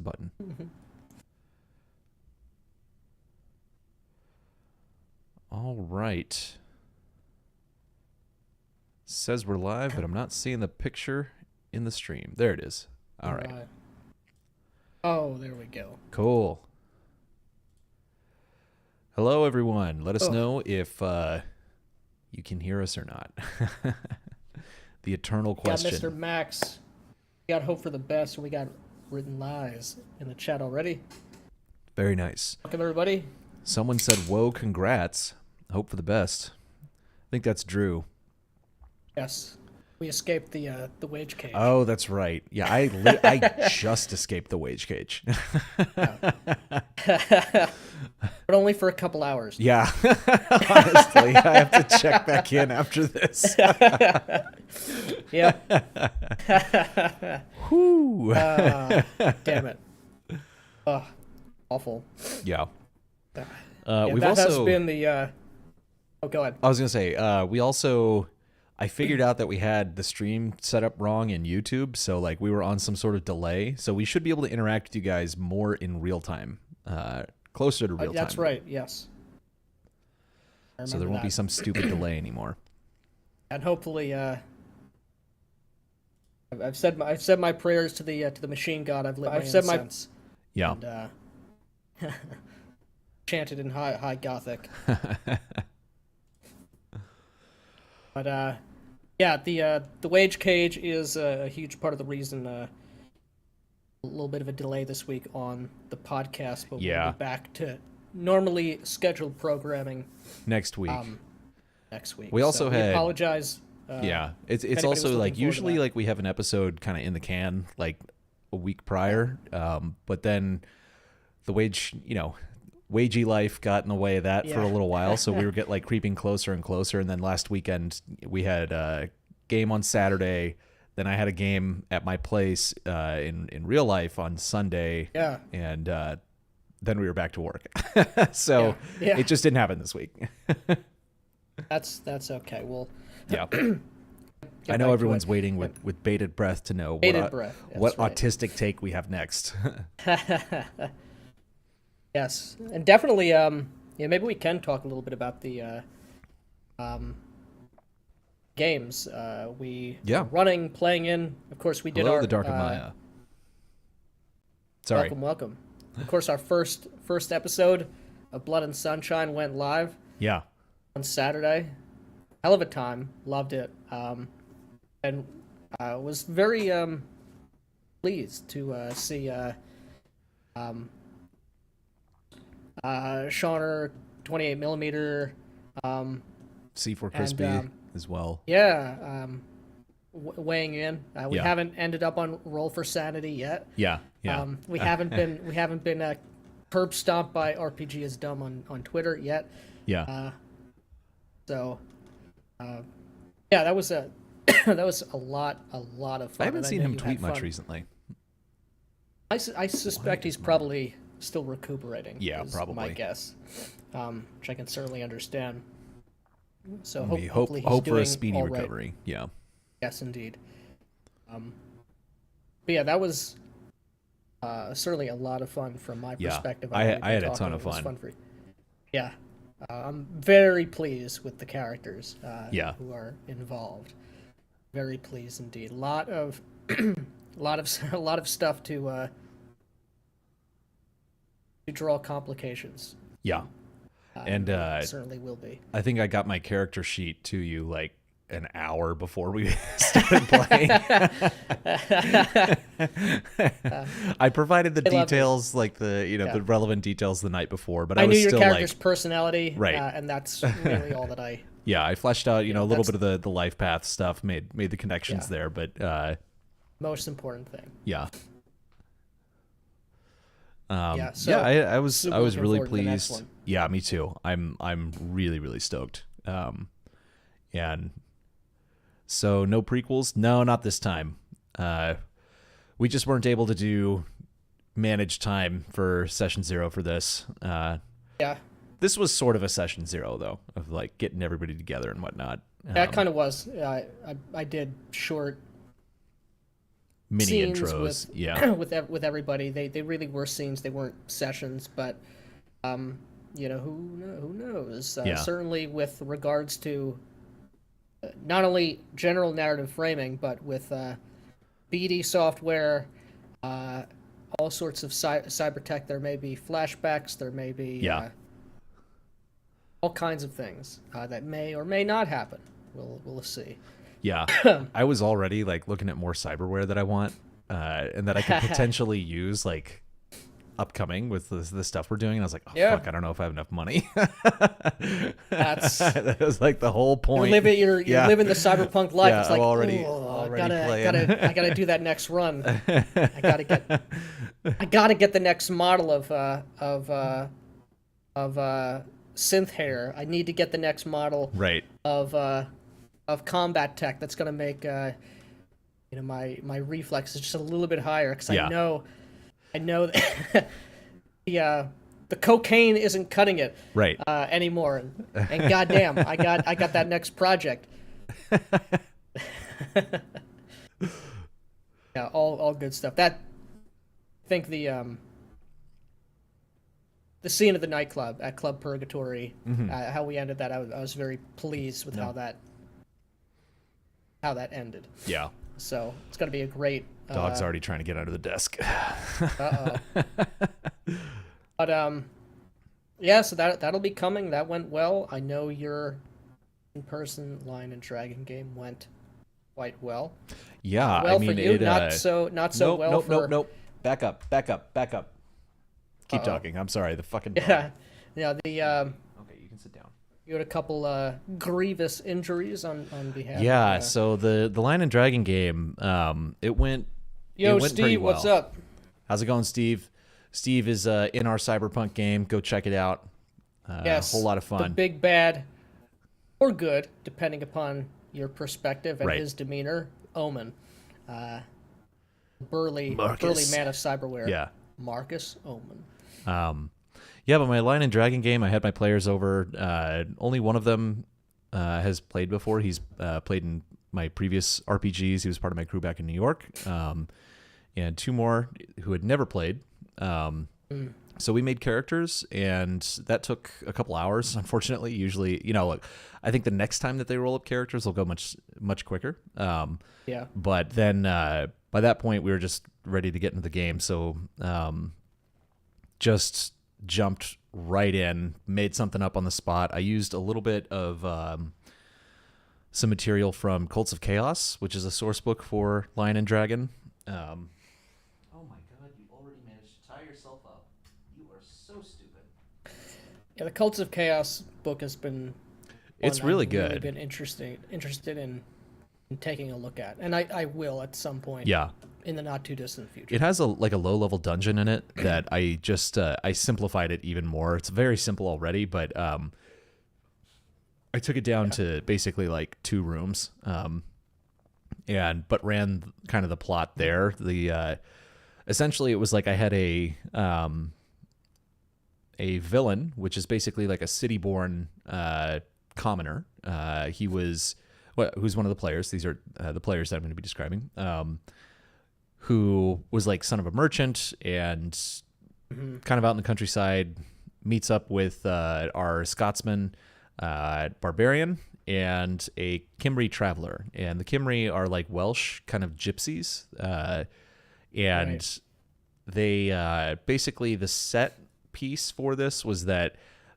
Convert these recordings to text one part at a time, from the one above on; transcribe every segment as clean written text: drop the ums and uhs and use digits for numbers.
the button. All right. Says we're live, but I'm not seeing the picture in the stream. There it is. All right. Oh, there we go. Cool. Hello, everyone. Let us know if you can hear us or not. The eternal question. We got Mr. Max. We got hope for the best. We got written lies in the chat already. Very nice. Welcome, everybody. Someone said, whoa, congrats. Hope for the best. I think that's Drew. Yes. We escaped the wage cage. Oh, that's right. Yeah, I just escaped the wage cage. But only for a couple hours. Yeah. Honestly, I have to check back in after this. Yeah. Whew. Damn it. Oh, awful. Yeah. Yeah, We've that also has been the... Oh, go ahead. I was going to say, we also... I figured out that we had the stream set up wrong in YouTube, so like we were on some sort of delay. So we should be able to interact with you guys more in real time, closer to real time. That's right. Yes. So there won't be some stupid delay anymore. And hopefully, I've said my prayers to the machine god. I've said my incense. Yeah. And, chanted in high Gothic. But yeah, the wage cage is a huge part of the reason. A little bit of a delay this week on the podcast, but we'll be back to normally scheduled programming next week. Next week. We also we apologize. Yeah, it's also like usually like we have an episode kind of in the can like a week prior, but then the wagey life got in the way of that for a little while, so we were creeping closer and closer. And then last weekend we had a game on Saturday. Then I had a game at my place in real life on Sunday. Yeah, and then we were back to work. So it just didn't happen this week. That's okay. Well, yeah. I know everyone's waiting with bated breath to know what autistic take we have next. Yes, and definitely, maybe we can talk a little bit about the games. We were playing in. Of course, we did the Dark of Maya. Sorry. Welcome. Of course, our first episode of Blood and Sunshine went live. Yeah. On Saturday. Hell of a time. Loved it. And was very pleased to see Shawner 28mm, C4 Crispy as well. Yeah, weighing in. We haven't ended up on Roll for Sanity yet. Yeah. We haven't been curb stomped by RPG is dumb on Twitter yet. Yeah. So, that was a lot of fun. I haven't seen him tweet much recently. I suspect he's probably still recuperating. Yeah, probably. My guess, which I can certainly understand. So hopefully he's hope for doing a speedy all right. recovery. Yeah. Yes, indeed. But yeah, that was certainly a lot of fun from my perspective. I had a ton of fun. It was fun for you. Yeah, I'm very pleased with the characters who are involved. Very pleased indeed. A lot of stuff to draw complications. Yeah. And certainly will be. I think I got my character sheet to you like an hour before we started playing. I provided the details, like the relevant details the night before, but I was knew your still character's personality, right, and that's really all that I. Yeah, I fleshed out a little bit of the life path stuff, made the connections there, but most important thing. Yeah. I was really pleased. Yeah, me too. I'm really, really stoked. And so no prequels? No, not this time. We just weren't able to manage time for session 0 for this. Yeah. This was sort of a session 0 though, of like getting everybody together and whatnot. That kind of was. I did short mini scenes intros. with everybody. They really were scenes. They weren't sessions, but who knows? Certainly with regards to not only general narrative framing, but with BD software, all sorts of cyber tech. There may be flashbacks. There may be all kinds of things that may or may not happen. We'll see. Yeah, I was already like looking at more cyberware that I want, and that I could potentially use like upcoming with the stuff we're doing. And I was like, fuck, I don't know if I have enough money. That was like the whole point. You're living the cyberpunk life. Yeah, it's like, I'm already I gotta do that next run. I gotta get the next model of synth hair. I need to get the next model of combat tech that's gonna make my reflexes just a little bit higher, because I know that the cocaine isn't cutting it anymore, and goddamn, I got that next project. Yeah, all good stuff. I think the scene of the nightclub at Club Purgatory, how we ended that, I was very pleased with how that ended. Yeah. So it's gonna be a great. Dog's already trying to get under the desk. But so that'll be coming. That went well. I know your in-person Lion and Dragon game went quite well. Yeah, well, I mean, for you, not so well for. Nope. Back up. Keep talking. I'm sorry. The fucking dog. Yeah. The Okay, you can sit down. You had a couple grievous injuries on behalf. Yeah. So the Lion and Dragon game, it went. Yo, it went Steve, pretty well. what's up? How's it going, Steve? Steve is in our Cyberpunk game. Go check it out. Yes, a whole lot of fun. The big bad, or good, depending upon your perspective and his demeanor. Omen, burly man of cyberware. Yeah, Marcus Omen. Yeah, but my Lion and Dragon game, I had my players over. Only one of them has played before. He's played in my previous RPGs. He was part of my crew back in New York. And two more who had never played. So we made characters, and that took a couple hours, unfortunately. Usually, look, I think the next time that they roll up characters will go much quicker. But then by that point, we were just ready to get into the game. So just jumped right in, made something up on the spot. I used a little bit of some material from Cults of Chaos, which is a source book for Lion and Dragon. Oh my god, you already managed to tie yourself up. You are so stupid. Yeah, the Cults of Chaos book has been... It's really good. Really been interested in taking a look at, and I will at some point. Yeah. In the not too distant future. It has a low level dungeon in it that I just I simplified it even more. It's very simple already, but I took it down to basically like 2 rooms, but ran kind of the plot there. The essentially it was like I had a villain, which is basically like a city-born commoner. He was who's one of the players. These are the players that I'm going to be describing. Who was like son of a merchant and kind of out in the countryside, meets up with our Scotsman barbarian and a Cymry traveler. And the Cymry are like Welsh kind of gypsies. They basically, the set piece for this was that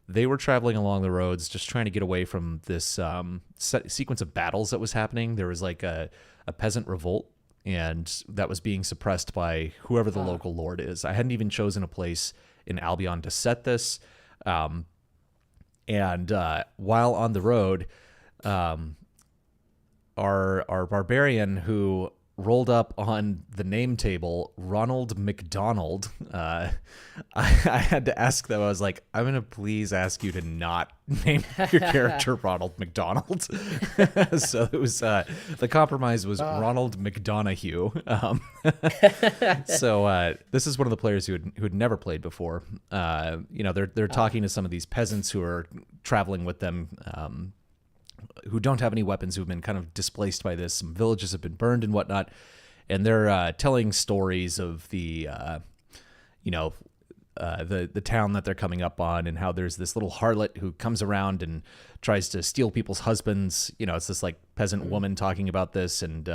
they were traveling along the roads just trying to get away from this sequence of battles that was happening. There was like a peasant revolt, and that was being suppressed by whoever the local lord is. I hadn't even chosen a place in Albion to set this. While on the road, our barbarian, who rolled up on the name table, Ronald McDonald, I had to ask them. I was like, I'm going to please ask you to not name your character Ronald McDonald. So it was, the compromise was Ronald McDonough. So this is one of the players who had never played before. They're talking to some of these peasants who are traveling with them, who don't have any weapons, who've been kind of displaced by this. Some villages have been burned and whatnot. and they're telling stories of the the town that they're coming up on, and how there's this little harlot who comes around and tries to steal people's husbands. It's this like peasant woman talking about this, and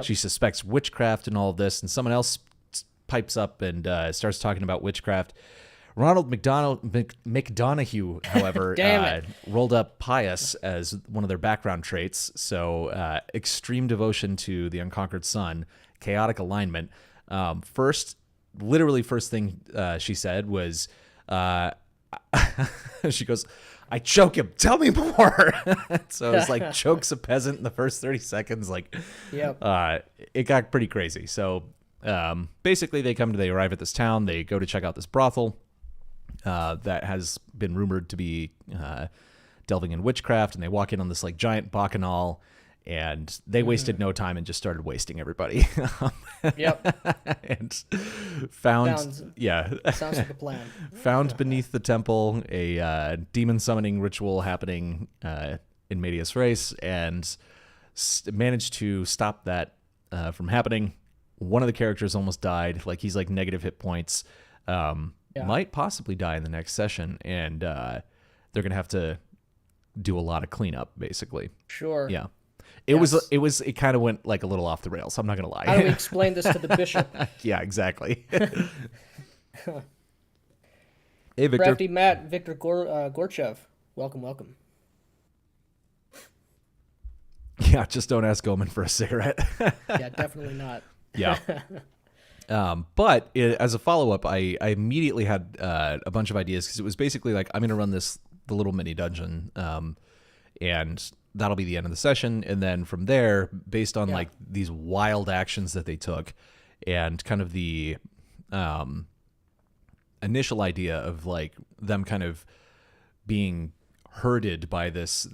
she suspects witchcraft and all of this, and someone else pipes up and starts talking about witchcraft. Ronald McDonough, however, rolled up pious as one of their background traits. So extreme devotion to the unconquered sun, chaotic alignment. First thing she said was, she goes, "I choke him. Tell me more." So it's like chokes a peasant in the first 30 seconds. Like, it got pretty crazy. So basically they arrive at this town. They go to check out this brothel that has been rumored to be delving in witchcraft, and they walk in on this like giant bacchanal, and they wasted no time and just started wasting everybody. And sounds like a plan. Found beneath the temple a demon summoning ritual happening in medias res, and managed to stop that from happening. One of the characters almost died. Like, he's like negative hit points. Might possibly die in the next session, and they're gonna have to do a lot of cleanup, basically. Sure. Yeah. It kind of went like a little off the rails. I'm not gonna lie. How do we explain this to the bishop? Yeah, exactly. Hey, Victor. Crafty Matt, Victor Gorchev. Welcome. Yeah, just don't ask Goman for a cigarette. Yeah, definitely not. Yeah. But as a follow-up, I immediately had a bunch of ideas, because it was basically like, I'm going to run the little mini dungeon, and that'll be the end of the session. And then from there, based on like these wild actions that they took, and kind of the initial idea of like them kind of being herded by this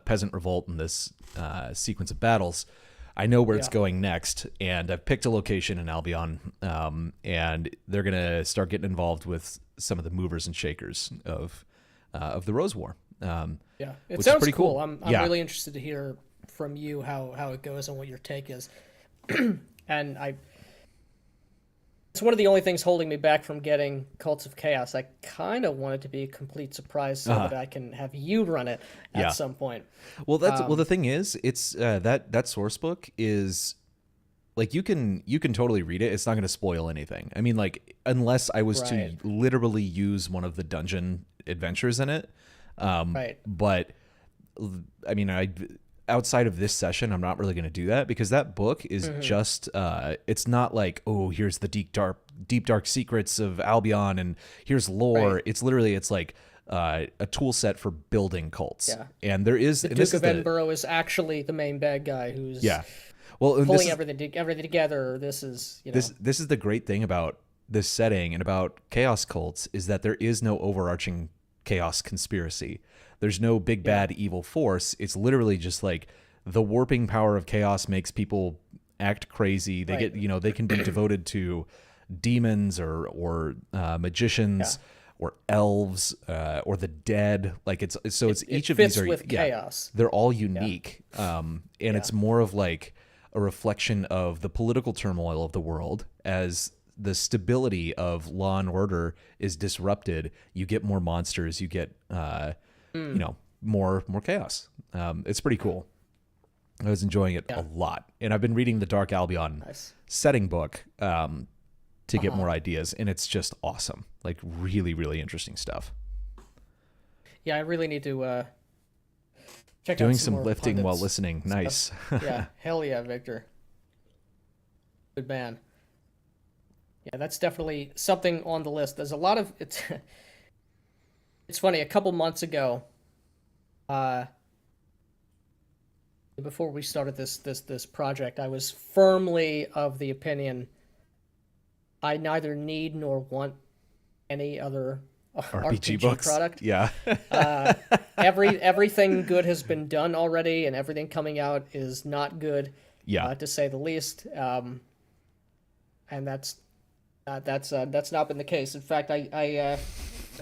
peasant revolt and this sequence of battles, I know where it's going next, and I've picked a location in Albion, and they're going to start getting involved with some of the movers and shakers of the Rose War. It sounds pretty cool. I'm really interested to hear from you how it goes and what your take is. And it's one of the only things holding me back from getting Cults of Chaos. I kind of want it to be a complete surprise so that I can have you run it at some point. Well, the thing is, it's that source book is like, you can totally read it. It's not going to spoil anything. I mean, like, unless I was to literally use one of the dungeon adventures in it. But I mean, outside of this session, I'm not really going to do that, because that book is just it's not like, oh, here's the deep dark secrets of Albion and here's lore. It's literally, it's like a tool set for building cults. And there is the Duke of Edinburgh is actually the main bad guy who's pulling everything together. This is this is the great thing about this setting and about chaos cults, is that there is no overarching chaos conspiracy. There's no big bad evil force. It's literally just like the warping power of chaos makes people act crazy. They get, they can be devoted to demons or magicians or elves or the dead. Like it's each of these are with chaos. They're all unique. And it's more of like a reflection of the political turmoil of the world. As the stability of law and order is disrupted, you get more monsters, you get more chaos. It's pretty cool. I was enjoying it a lot, and I've been reading the Dark Albion setting book to get more ideas, and it's just awesome. Like, really, really interesting stuff. Yeah, I really need to check doing out some lifting while listening. Nice. Yeah, hell yeah, Victor. Good man. Yeah, that's definitely something on the list. There's a lot of it's. It's funny. A couple months ago, before we started this project, I was firmly of the opinion I neither need nor want any other RPG books product. Yeah. Everything good has been done already, and everything coming out is not good. Yeah. To say the least. And that's not been the case. In fact, I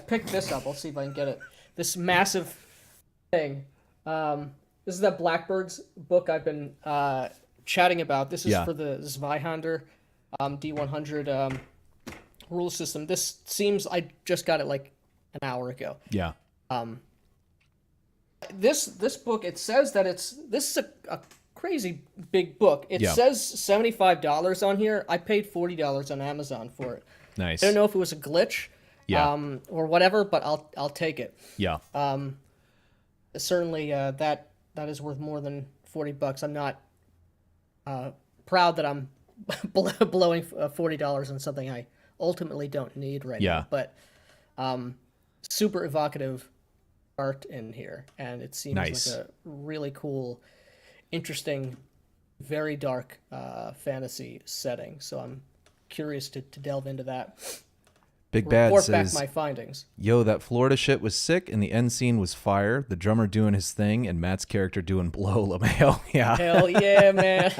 picked this up. I'll see if I can get it. This massive thing. This is that Blackbird's book I've been chatting about. This is for the Zweihander D100 rule system. This seems, I just got it like an hour ago. Yeah. This book, it says that this is a crazy big book. It says $75 on here. I paid $40 on Amazon for it. Nice. I don't know if it was a glitch, or whatever, but I'll take it. Yeah. Certainly, that is worth more than $40. I'm not proud that I'm blowing $40 on something I ultimately don't need right now. But super evocative art in here, and it seems like a really cool, interesting, very dark fantasy setting. So I'm curious to delve into that. Big Bad Report says, back my findings. Yo, that Florida shit was sick, and the end scene was fire. The drummer doing his thing, and Matt's character doing blow LaMayo. Yeah. Hell yeah, man.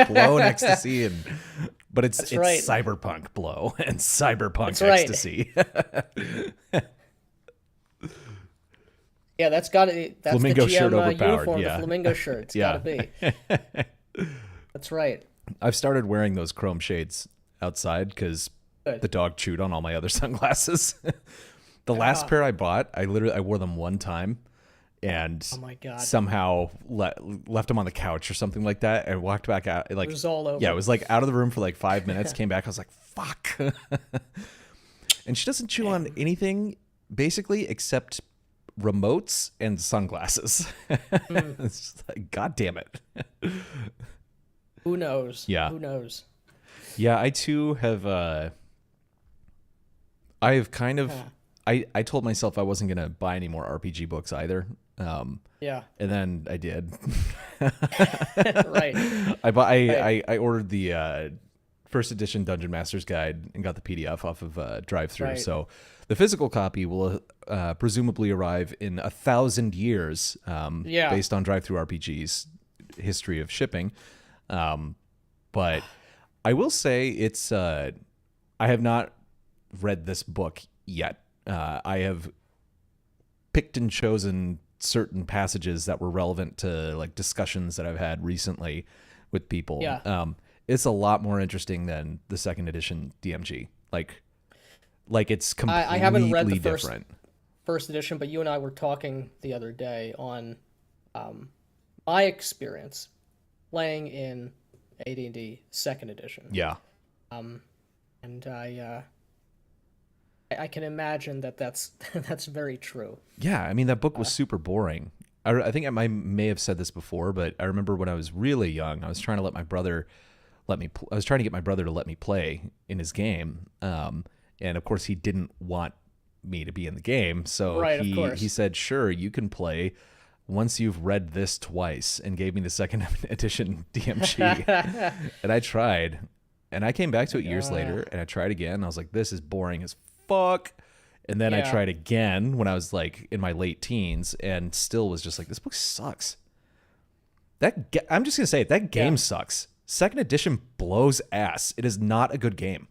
Blow and ecstasy, but it's right. cyberpunk blow and cyberpunk That's right. ecstasy. Yeah, that's got to. That's Flamingo the GM shirt overpowered. uniform. The flamingo shirt. It's got to be. That's right. I've started wearing those chrome shades outside because the dog chewed on all my other sunglasses. The last pair I bought, I wore them one time, and oh my God, somehow left them on the couch or something like that. And walked back out. Like, it was all over. Yeah, it was like out of the room for like 5 minutes. Came back, I was like, fuck. And she doesn't chew on anything basically except remotes and sunglasses. It's just like, God damn it. Who knows? Yeah. Who knows? Yeah, I too have I have kind of I told myself I wasn't gonna buy any more RPG books either. Yeah. And then I did. Right. I ordered the first edition Dungeon Master's Guide and got the PDF off of drive-thru. Right. So the physical copy will presumably arrive in 1,000 years, based on drive-thru RPG's history of shipping. But I will say it's I have not read this book yet. I have picked and chosen certain passages that were relevant to like discussions that I've had recently with people. Yeah. It's a lot more interesting than the second edition DMG. Like it's completely I haven't read the different. First edition, but you and I were talking the other day on my experience playing in AD&D second edition. Yeah. And I can imagine that's very true. Yeah, I mean that book was super boring. I think I may have said this before, but I remember when I was really young, I was trying to let my brother I was trying to get my brother to let me play in his game, and of course he didn't want me to be in the game, so he said, "Sure, you can play once you've read this twice," and gave me the second edition DMG. And I tried, and I came back to it years later, and I tried again. And I was like, "This is boring as fuck." And then I tried again when I was like in my late teens, and still was just like, "This book sucks." I'm just gonna say it. That game sucks. Second edition blows ass. It is not a good game.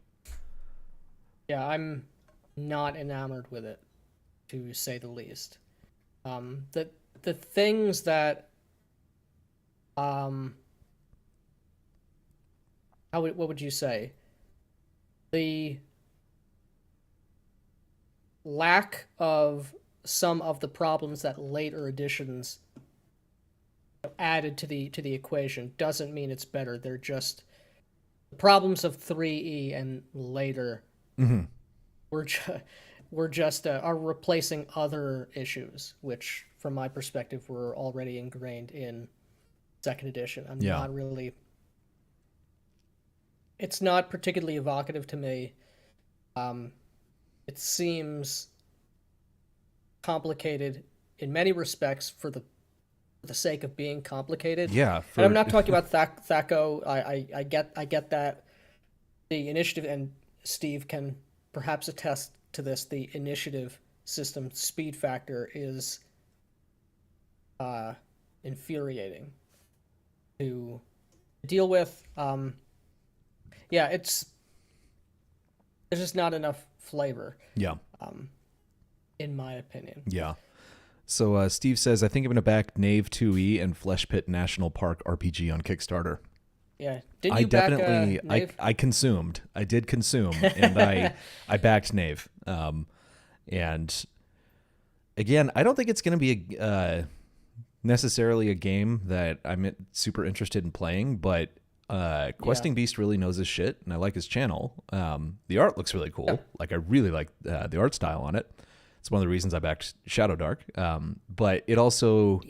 Yeah, I'm not enamored with it, to say the least. The things that what would you say? The lack of some of the problems that later editions added to the equation doesn't mean it's better. They're just the problems of 3E and later. Mm-hmm. We're just are replacing other issues, which from my perspective were already ingrained in second edition. I'm not really. It's not particularly evocative to me. It seems complicated in many respects for the sake of being complicated. Yeah. And I'm not talking about THACO. I get that. The initiative, and Steve can perhaps attest to this, the initiative system speed factor is infuriating to deal with. There's just not enough flavor. Yeah. In my opinion. Yeah. So Steve says, I think I'm going to back Knave 2E and Flesh Pit National Park RPG on Kickstarter. Yeah. Didn't you back I consumed. I did consume, and I backed Knave. And again, I don't think it's going to be necessarily a game that I'm super interested in playing, but Questing Beast really knows his shit, and I like his channel. The art looks really cool. Yeah. Like, I really like the art style on it. It's one of the reasons I backed Shadow Dark. But it also,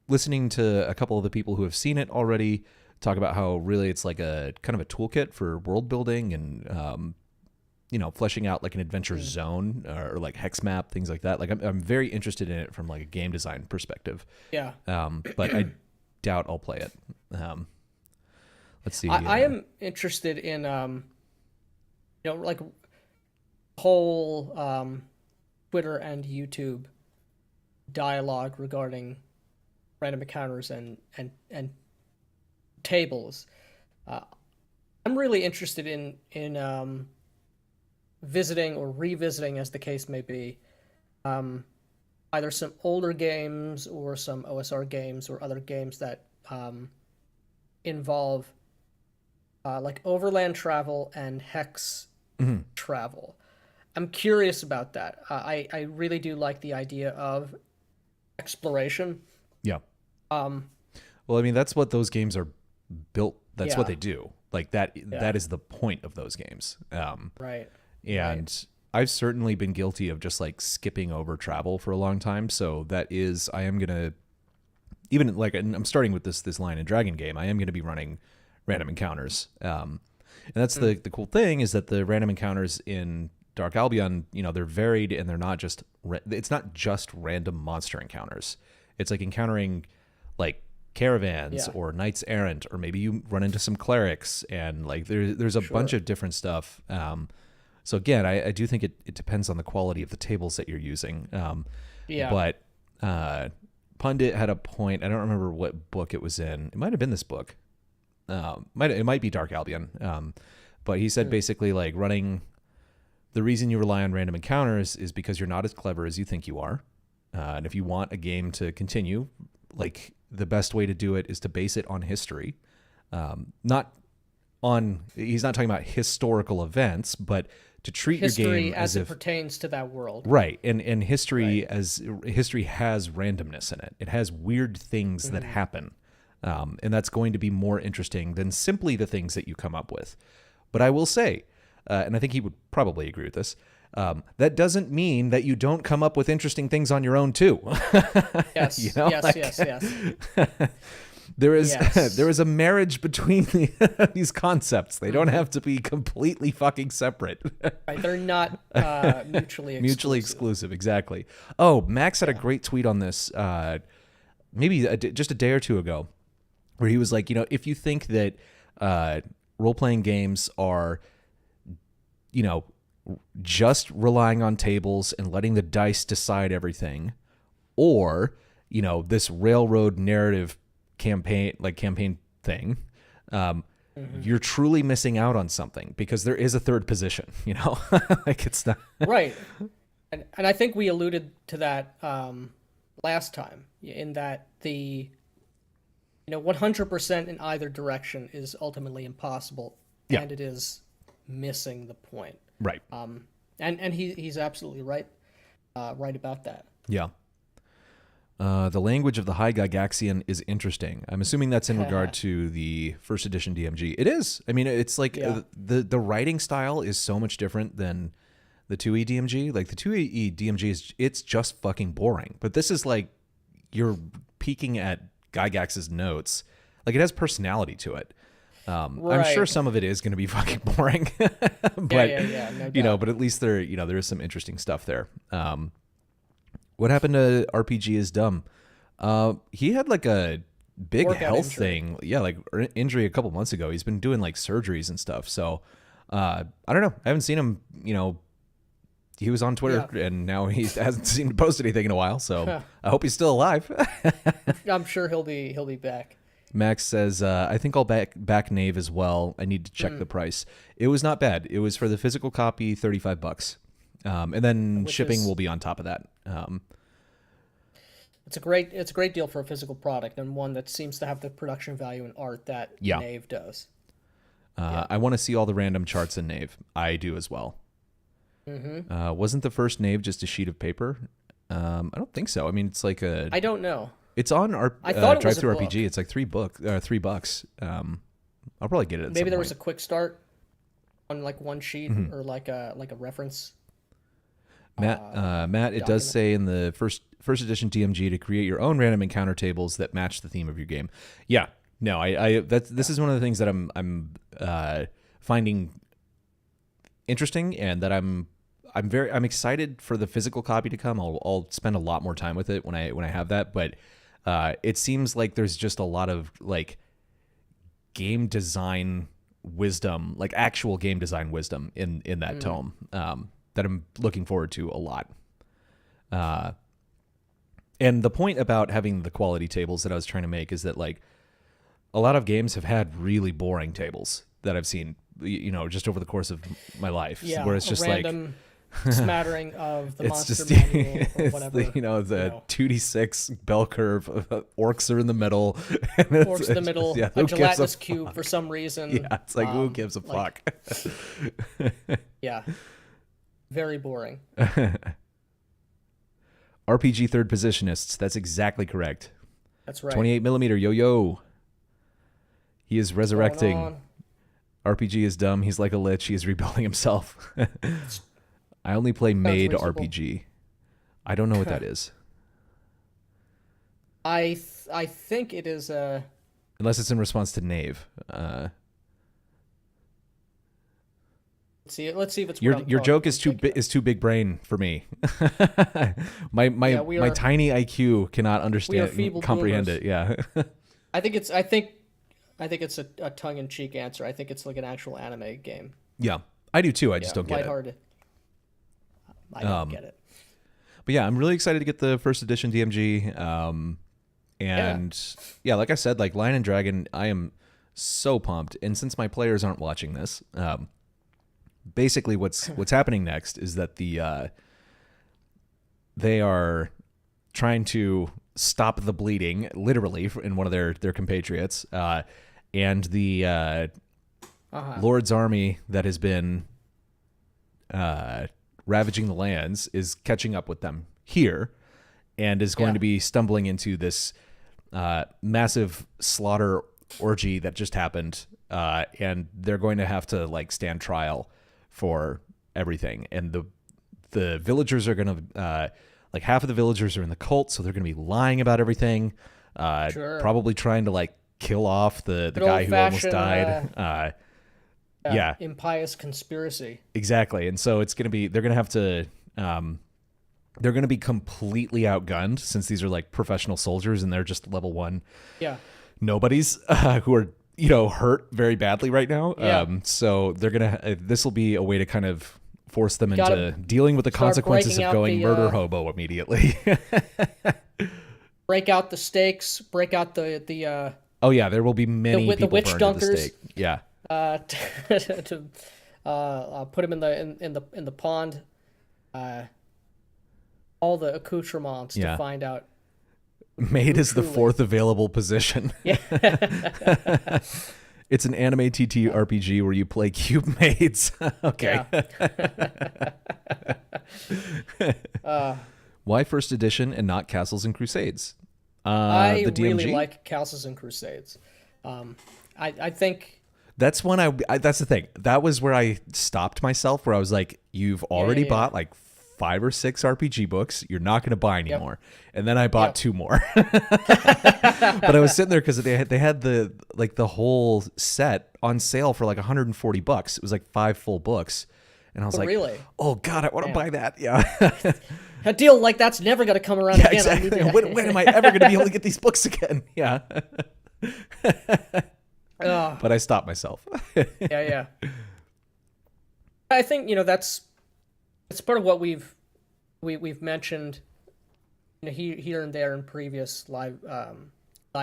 listening to a couple of the people who have seen it already talk about how really it's like a kind of a toolkit for world building and fleshing out like an adventure zone or like hex map, things like that. Like I'm very interested in it from like a game design perspective. Yeah. But I doubt I'll play it. Let's see. I am interested in like whole Twitter and YouTube dialogue regarding random encounters and tables. I'm really interested in visiting or revisiting, as the case may be, either some older games or some OSR games or other games that involve like overland travel and hex travel. I'm curious about that. I really do like the idea of exploration. Yeah. Well, I mean, that's what those games are built. That's what they do. Like that. Yeah. That is the point of those games. Right. And I've certainly been guilty of just like skipping over travel for a long time. So I am gonna, even like, and I'm starting with this Lion and Dragon game. I am gonna be running random encounters. And that's the cool thing is that the random encounters in Dark Albion, they're varied and they're not just. It's not just random monster encounters. It's like encountering like caravans or knights errant, or maybe you run into some clerics, and like there's a bunch of different stuff. So again, I do think it depends on the quality of the tables that you're using. But Pundit had a point. I don't remember what book it was in. It might have been this book. It might be Dark Albion. But he said basically like the reason you rely on random encounters is because you're not as clever as you think you are. And if you want a game to continue, like the best way to do it is to base it on history. He's not talking about historical events, but to treat history your game as it pertains to that world. Right. And history history has randomness in it. It has weird things that happen. And that's going to be more interesting than simply the things that you come up with. But I will say, and I think he would probably agree with this, that doesn't mean that you don't come up with interesting things on your own too. Yes, yes. There is a marriage between these concepts. They don't have to be completely fucking separate. Right, they're not mutually exclusive. Mutually exclusive, exactly. Oh, Max had a great tweet on this, maybe just a day or two ago, where he was like, if you think that role-playing games are, just relying on tables and letting the dice decide everything, or, this railroad narrative campaign thing, you're truly missing out on something, because there is a third position, like it's not right. And I think we alluded to that last time, in that the 100% in either direction is ultimately impossible, and it is missing the point. Right. And he's absolutely right about that. Yeah. The language of the High Gygaxian is interesting. I'm assuming that's in regard to the first edition DMG. It is. I mean, it's like the writing style is so much different than the 2E DMG. Like the 2E DMG it's just fucking boring. But this is like you're peeking at Gygax's notes. Like it has personality to it. I'm sure some of it is going to be fucking boring, but no doubt. But at least there is some interesting stuff there. What happened to RPG is dumb? He had like a big health thing. Yeah, like injury a couple months ago. He's been doing like surgeries and stuff. So I don't know. I haven't seen him, he was on Twitter and now he hasn't seen to post anything in a while. So I hope he's still alive. I'm sure he'll be back. Max says, I think I'll back Knave as well. I need to check the price. It was not bad. It was for the physical copy, $35. And then shipping will be on top of that. it's a great deal for a physical product, and one that seems to have the production value and art that Knave does. I want to see all the random charts in Knave. I do as well. Mm-hmm. Wasn't the first Knave just a sheet of paper? I don't think so. I mean, it's like I don't know. It's on our I thought it was Drive-Thru a book. RPG. It's like $3. I'll probably get it. Maybe there was a quick start on like one sheet or like a reference. Matt, it does say in the first edition DMG to create your own random encounter tables that match the theme of your game. Yeah, no, this is one of the things that I'm finding interesting, and that I'm excited for the physical copy to come. I'll spend a lot more time with it when I have that, but it seems like there's just a lot of like game design wisdom, like actual game design wisdom in that tome. That I'm looking forward to a lot. And the point about having the quality tables that I was trying to make is that like a lot of games have had really boring tables that I've seen, just over the course of my life. Yeah, where it's just random smattering of the it's monster just manual or whatever. The 2d6 bell curve, orcs are in the middle. Orcs in the middle, yeah, a gelatinous cube for some reason. Yeah, it's like, who gives a fuck? Yeah. Very boring. RPG third positionists. That's exactly correct. That's right. 28 millimeter. Yo. He is resurrecting. RPG is dumb. He's like a lich. He is rebuilding himself. I only play made RPG. I don't know what that is. I think it is unless it's in response to Knave. Let's see if it's your joke is too big brain for me. my tiny IQ cannot comprehend it. Yeah. I think it's a tongue-in-cheek answer. I think it's like an actual anime game. Yeah, I do too. I just don't get lighthearted. I don't get it. But yeah, I'm really excited to get the first edition DMG. Like I said, like Lion and Dragon, I am so pumped. And since my players aren't watching this, basically what's happening next is that they are trying to stop the bleeding, literally, in one of their compatriots, and the Lord's army that has been ravaging the lands is catching up with them here, and is going to be stumbling into this massive slaughter orgy that just happened, and they're going to have to like stand trial for everything. And the villagers are going to like half of the villagers are in the cult, so they're going to be lying about everything, probably trying to like kill off the guy who almost died. Impious conspiracy. Exactly. And so they're going to have to they're going to be completely outgunned, since these are like professional soldiers and they're just level 1 nobodies who are hurt very badly right now. So they're gonna this will be a way to kind of force them into dealing with the consequences of going murder hobo immediately. Break out the stakes, break out the oh yeah, there will be many people the witch burned dunkers. at the stake. Yeah. To put him in the pond, all the accoutrements to find out. Made is the fourth available position. Yeah. It's an anime TT RPG where you play cube maids. Okay. Yeah. Why first edition and not Castles and Crusades? I the DMG? really like Castles and Crusades. I think that's when that's the thing. That was where I stopped myself, where I was like, you've already bought like 5 or 6 RPG books. You're not going to buy anymore. And then I bought 2 more. But I was sitting there because they had the whole set on sale for like $140. It was like 5 full books. And I was like, really? Oh God, I want to buy that. Yeah. A deal like that's never going to come around again. Exactly. When am I ever going to be able to get these books again? Yeah. But I stopped myself. Yeah. I think, it's part of what we've mentioned, here and there in previous live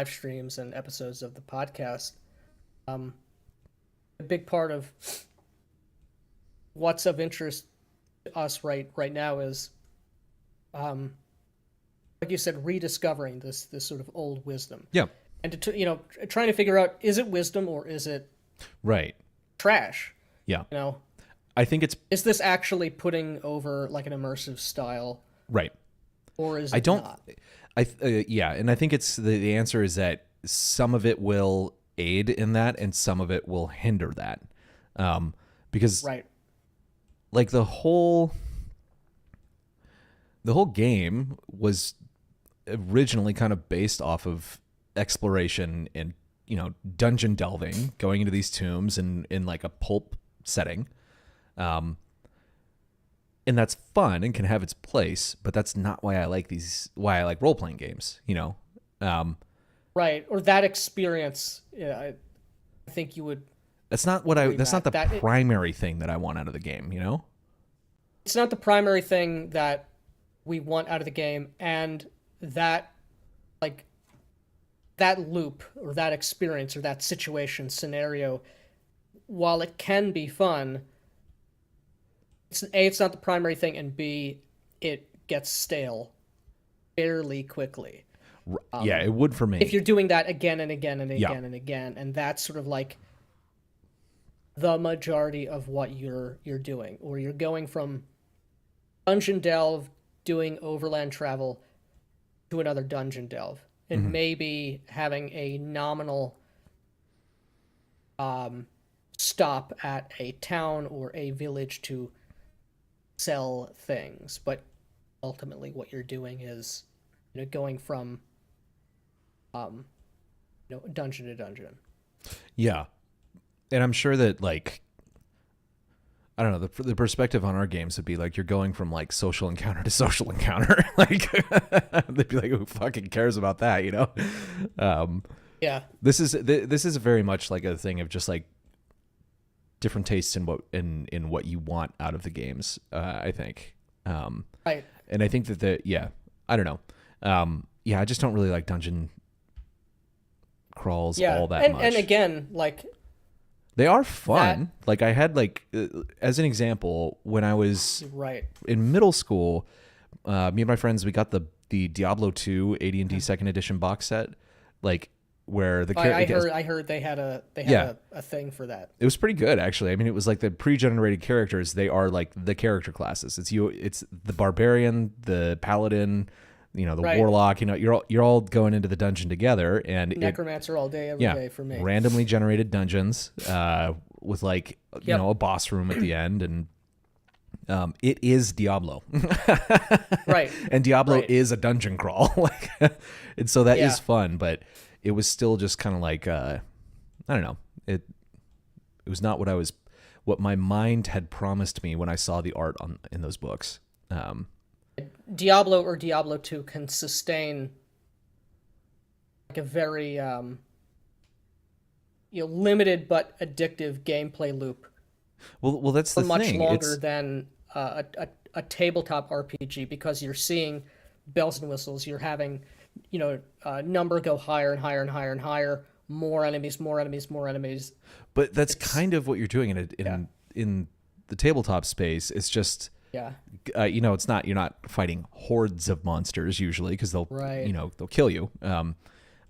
streams and episodes of the podcast. A big part of what's of interest to us right now is, like you said, rediscovering this sort of old wisdom. Yeah. And trying to figure out, is it wisdom or is it right trash? Yeah. I think is this actually putting over like an immersive style? Right. Or is it not? Yeah, and I think it's the answer is that some of it will aid in that and some of it will hinder that. Because right. like the whole game was originally kind of based off of exploration and dungeon delving, going into these tombs and in like a pulp setting, and that's fun and can have its place, but that's not why I like role-playing games, right, or that experience. I think you would. That's not what that's not the primary thing that I want out of the game, It's not the primary thing that we want out of the game, and that loop or that experience or that situation scenario, while it can be fun, it's not the primary thing, and B, it gets stale fairly quickly. Yeah, it would for me. If you're doing that again and again and again and again, and that's sort of like the majority of what you're doing, or you're going from dungeon delve, doing overland travel, to another dungeon delve, and maybe having a nominal stop at a town or a village to sell things, but ultimately what you're doing is going from dungeon to dungeon. Yeah. And I'm sure that like, I don't know, the perspective on our games would be like you're going from like social encounter to social encounter. Like they'd be like, who fucking cares about that, Yeah. This is very much like a thing of just like different tastes in what you want out of the games, I think. Right. And I think that I don't know. I just don't really like dungeon crawls all that much. And again, like, they are fun. Like I had as an example, when I was in middle school, me and my friends, we got the Diablo 2 AD&D second edition box set, like where the I heard they had a thing for that. It was pretty good actually. I mean, it was like the pre-generated characters. They are like the character classes. It's the barbarian, the paladin, the warlock. You're all going into the dungeon together, and necromancer all day every day for me. Randomly generated dungeons with like a boss room at the end, and it is Diablo. Right. And Diablo is a dungeon crawl. And so that is fun, but it was still just kind of like I don't know. It was not what my mind had promised me when I saw the art in those books. Diablo or Diablo 2 can sustain like a very limited but addictive gameplay loop. Well, that's the thing. Much longer than a tabletop RPG, because you're seeing bells and whistles. You're having number go higher and higher and higher and higher. More enemies. But that's kind of what you're doing in the tabletop space. It's just. Yeah. It's not, you're not fighting hordes of monsters usually, because they'll they'll kill you.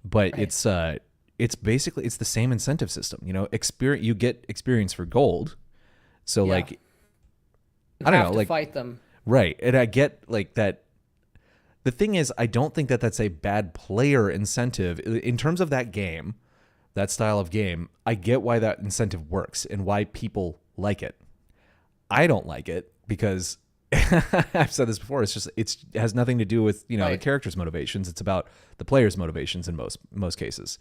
But it's basically the same incentive system. You get experience for gold. So like, I don't know, like fight them. Right. And I get like that. The thing is, I don't think that that's a bad player incentive in terms of that game, that style of game. I get why that incentive works and why people like it. I don't like it, because I've said this before. It has nothing to do with the character's motivations. It's about the player's motivations in most cases.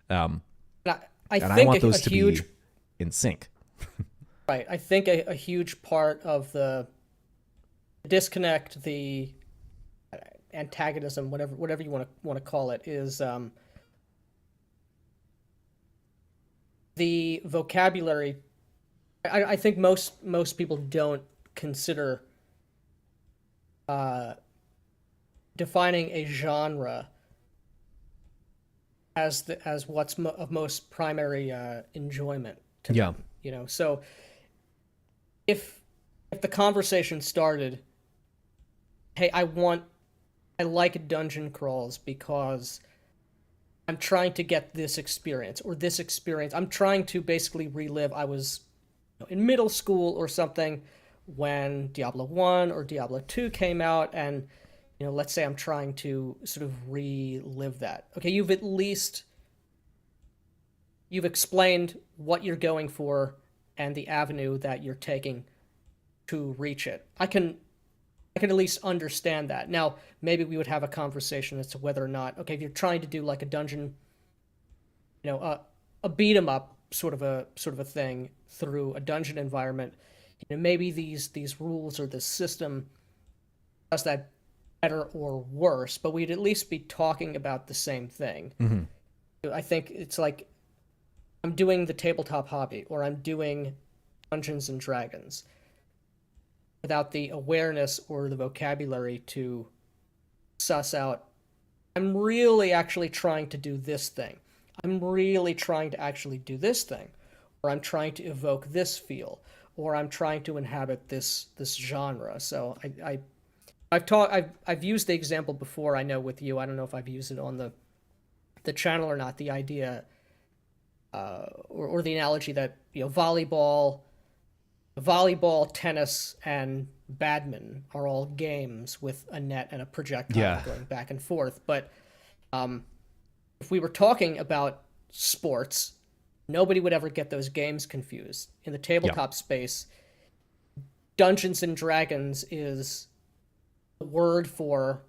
I want those to be in sync. Right. I think a huge part of the disconnect, the antagonism, whatever you want to call it, is the vocabulary. I think most people don't consider defining a genre as what's of most primary enjoyment to them. So if the conversation started, hey, I want I like dungeon crawls because I'm trying to get this experience or this experience. I'm trying to basically relive. I was in middle school or something when Diablo 1 or Diablo 2 came out, and let's say I'm trying to sort of relive that. Okay, you've explained what you're going for and the avenue that you're taking to reach it. I can at least understand that. Now, maybe we would have a conversation as to whether or not, okay, if you're trying to do like a dungeon, a beat 'em up sort of a thing through a dungeon environment, maybe these rules or this system does that better or worse, but we'd at least be talking about the same thing. Mm-hmm. I think it's like I'm doing the tabletop hobby or I'm doing Dungeons and Dragons without the awareness or the vocabulary to suss out, I'm really actually trying to do this thing. I'm really trying to actually do this thing. Or I'm trying to evoke this feel. Or I'm trying to inhabit this genre. So I've used the example before, I know, with you. I don't know if I've used it on the channel or not, the idea or the analogy that volleyball, tennis, and badminton are all games with a net and a projectile going back and forth. But if we were talking about sports, nobody would ever get those games confused. In the tabletop space, Dungeons and Dragons is the word for,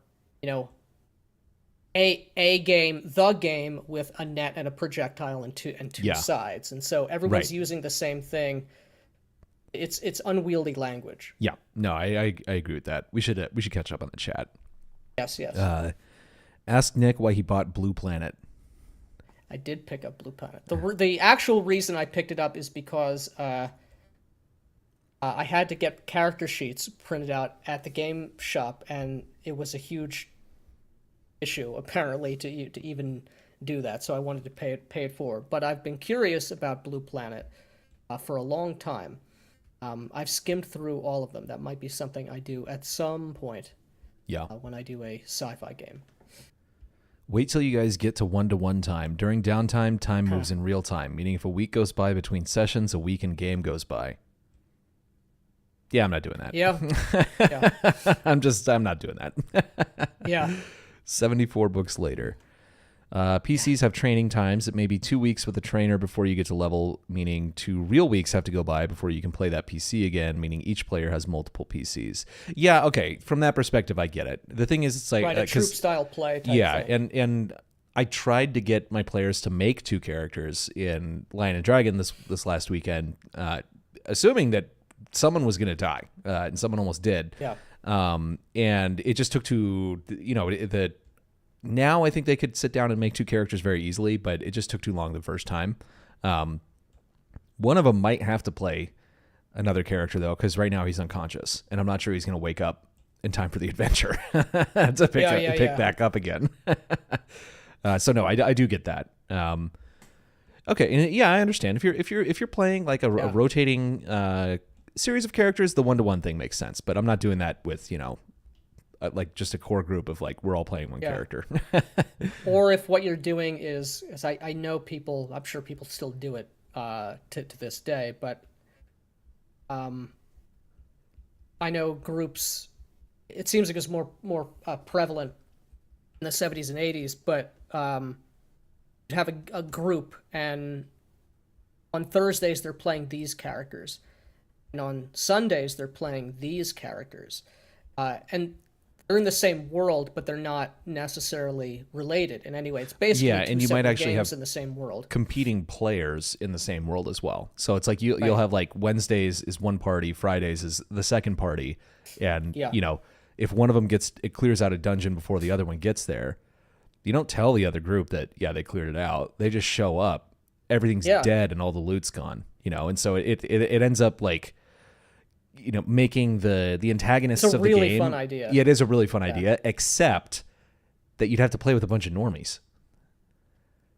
a game, the game with a net and a projectile and two sides. And so everyone's using the same thing. It's unwieldy language. Yeah, no, I agree with that. We should catch up on the chat. Yes. Ask Nick why he bought Blue Planet. I did pick up Blue Planet. The actual reason I picked it up is because I had to get character sheets printed out at the game shop, and it was a huge issue apparently to even do that. So I wanted to pay it forward. But I've been curious about Blue Planet for a long time. I've skimmed through all of them. That might be something I do at some point. Yeah. When I do a sci-fi game. Wait till you guys get to 1-to-1 time. During downtime, time moves in real time, meaning if a week goes by between sessions, a week in game goes by. Yeah, I'm not doing that. Yeah. I'm not doing that. Yeah. 74 books later. PCs have training times. It may be 2 weeks with a trainer before you get to level, meaning 2 real weeks have to go by before you can play that PC again, meaning each player has multiple PCs. Yeah, okay. From that perspective, I get it. The thing is, it's like... Right, a troop-style play type thing. And I tried to get my players to make 2 characters in Lion and Dragon this last weekend, assuming that someone was going to die, and someone almost did. Yeah. And it just took now I think they could sit down and make 2 characters very easily, but it just took too long the first time. One of them might have to play another character, though, because right now he's unconscious, and I'm not sure he's going to wake up in time for the adventure to pick back up again. So no, I do get that. Okay, and yeah, I understand. If you're playing like a rotating series of characters, the 1-to-1 thing makes sense, but I'm not doing that with like just a core group of like we're all playing one character. Or if what you're doing is I know people, I'm sure people still do it to this day, but I know groups, it seems like it's more prevalent in the 70s and 80s, but have a group, and on Thursdays they're playing these characters, and on Sundays they're playing these characters, and they're in the same world, but they're not necessarily related in any way. It's basically and you might actually have in the same world, competing players in the same world as well. So it's like you'll have like Wednesdays is one party, Fridays is the second party, and if one of them clears out a dungeon before the other one gets there, you don't tell the other group that they cleared it out. They just show up, everything's dead, and all the loot's gone. And so it ends up like, making the antagonists of the game. It's a really fun idea. Yeah, it is a really fun idea, except that you'd have to play with a bunch of normies.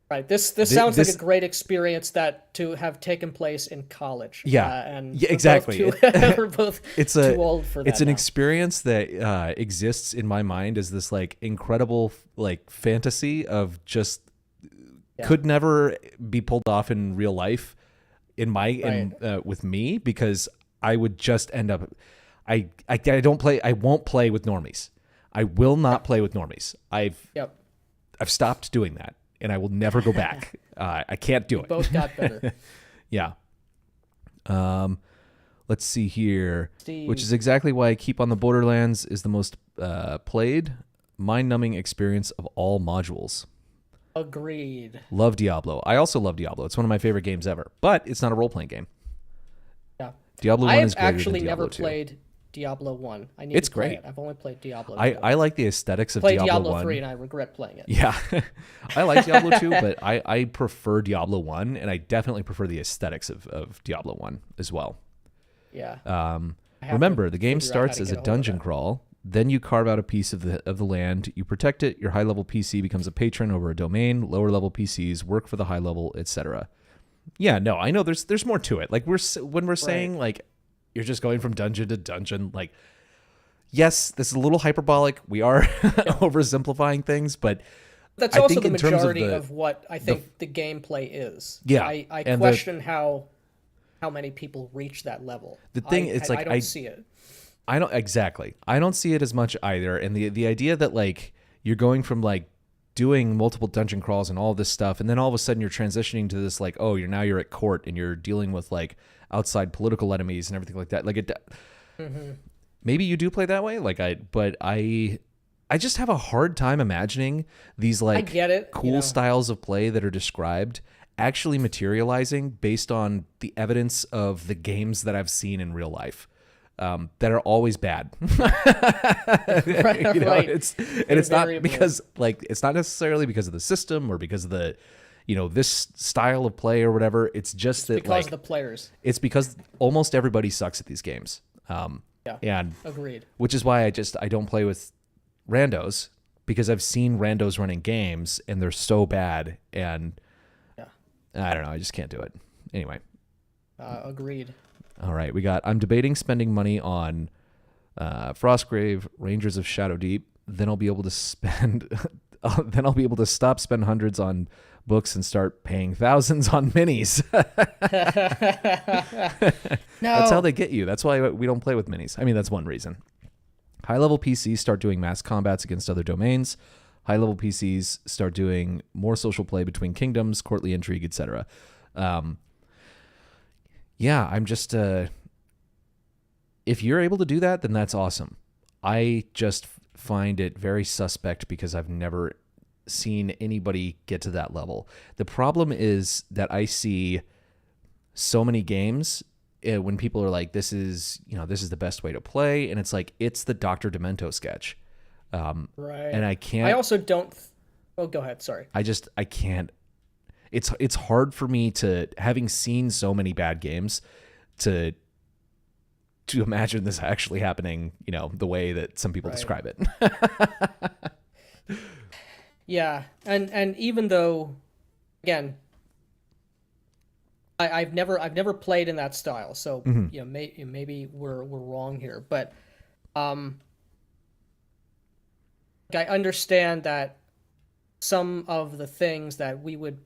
Right. This sounds like a great experience to have taken place in college. Yeah. And yeah, exactly. We're both too old for that. It's an now. experience that exists in my mind as this like incredible like fantasy of just could never be pulled off in real life with me, because I would just end up I won't play with normies. I will not play with normies. I've stopped doing that, and I will never go back. I can't do it. Both got better. Yeah. Let's see here. Steve. Which is exactly why I keep on the Borderlands is the most played, mind-numbing experience of all modules. Agreed. Love Diablo. I also love Diablo. It's one of my favorite games ever, but it's not a role-playing game. Yeah. Diablo 1 is greater than Diablo 2. I have actually never played Diablo 1. I need it's to play great. it. I've only played Diablo 2. I like the aesthetics of Diablo 1. 3 and I regret playing it. Yeah. I like Diablo 2, but I prefer Diablo 1, and I definitely prefer the aesthetics of Diablo 1 as well. Yeah. Remember, the game starts as a dungeon crawl. Then you carve out a piece of the land. You protect it. Your high-level PC becomes a patron over a domain. Lower-level PCs work for the high level, etc. Yeah, no, I know there's more to it. Like when we're saying like you're just going from dungeon to dungeon, like yes, this is a little hyperbolic. We are oversimplifying things, but that's also the majority of what I think the gameplay is. Yeah, I question how many people reach that level. The thing is, like, I don't see it. I don't see it as much either. And the idea that like you're going from like doing multiple dungeon crawls and all this stuff, and then all of a sudden you're transitioning to this like, oh, you're at court and you're dealing with like outside political enemies and everything like that. Like maybe you do play that way. Like I just have a hard time imagining these like I get it, cool styles of play that are described actually materializing based on the evidence of the games that I've seen in real life. That are always bad. Right. It's not because like it's not necessarily because of the system or because of the this style of play or whatever. It's just because of the players. It's because almost everybody sucks at these games. And agreed. Which is why I don't play with randos, because I've seen randos running games and they're so bad, and I don't know, I just can't do it. Anyway. Agreed. All right, I'm debating spending money on Frostgrave, Rangers of Shadowdeep. Then I'll be able to stop spend hundreds on books and start paying thousands on minis. No. That's how they get you. That's why we don't play with minis. I mean, that's one reason. High-level PCs start doing mass combats against other domains. High-level PCs start doing more social play between kingdoms, courtly intrigue, etc. Yeah, I'm just, if you're able to do that, then that's awesome. I just find it very suspect because I've never seen anybody get to that level. The problem is that I see so many games when people are like, this is the best way to play. And it's like, it's the Dr. Demento sketch. Right. And I can't. I also don't. Oh, go ahead. Sorry. I can't. It's hard for me to, having seen so many bad games, to imagine this actually happening, the way that some people describe it. Yeah, and even though, again, I've never played in that style, so maybe we're wrong here, but I understand that some of the things that we would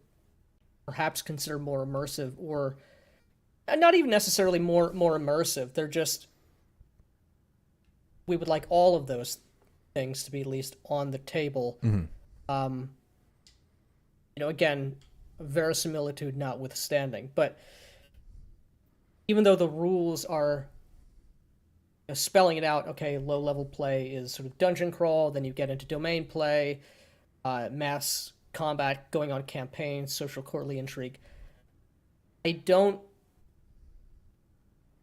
perhaps consider more immersive, or not even necessarily more immersive, they're just, we would like all of those things to be at least on the table. Again, verisimilitude notwithstanding, but even though the rules are spelling it out, okay, low level play is sort of dungeon crawl, then you get into domain play, mass combat, going on campaigns, social courtly intrigue. I don't,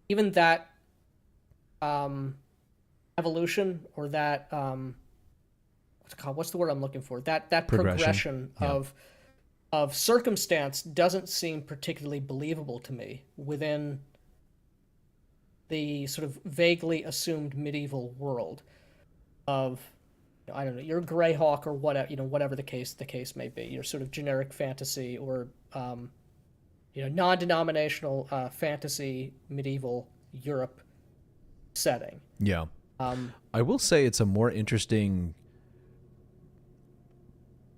even that evolution, or that what's the word I'm looking for? That progression of circumstance doesn't seem particularly believable to me within the sort of vaguely assumed medieval world of I don't know, your Greyhawk or whatever, whatever the case may be, your sort of generic fantasy or non-denominational fantasy medieval Europe setting. Yeah. I will say it's a more interesting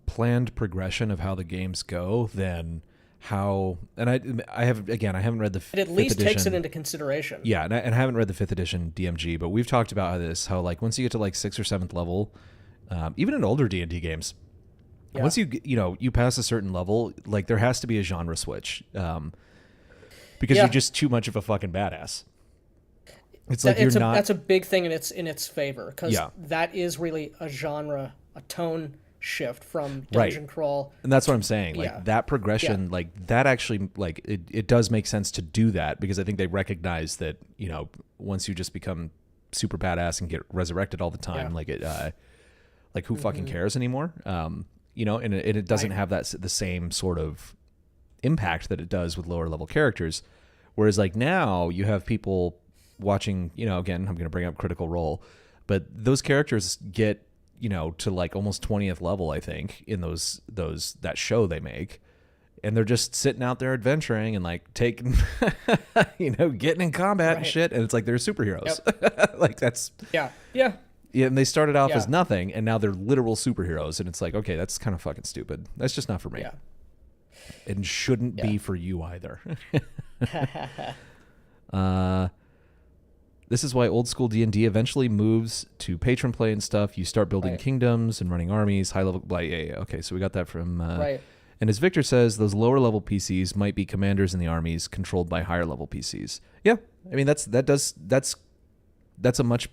planned progression of how the games go than how, and I haven't read the fifth edition. It at least takes it into consideration. Yeah, and I haven't read the 5th edition DMG, but we've talked about how like once you get to like 6th or 7th level, even in older D&D games, once you pass a certain level, like there has to be a genre switch, because you're just too much of a fucking badass. It's like that's a big thing in its favor, because that is really a genre, a tone shift from dungeon crawl. And that's what I'm saying. Like that progression, like that actually, like it does make sense to do that, because I think they recognize that, once you just become super badass and get resurrected all the time, like it, like who fucking cares anymore? And it doesn't have the same sort of impact that it does with lower level characters. Whereas like now you have people watching, again, I'm going to bring up Critical Role, but those characters get, to like almost 20th level, I think, in that show they make. And they're just sitting out there adventuring and like taking, getting in combat and shit. And it's like they're superheroes. Yep. Like that's. Yeah. And they started off as nothing, and now they're literal superheroes. And it's like, okay, that's kind of fucking stupid. That's just not for me. Yeah. And shouldn't be for you either. This is why old school D&D eventually moves to patron play and stuff. You start building kingdoms and running armies, high level. Blah, yeah. Okay, so we got that from. And as Victor says, those lower level PCs might be commanders in the armies controlled by higher level PCs. Yeah, I mean that's a much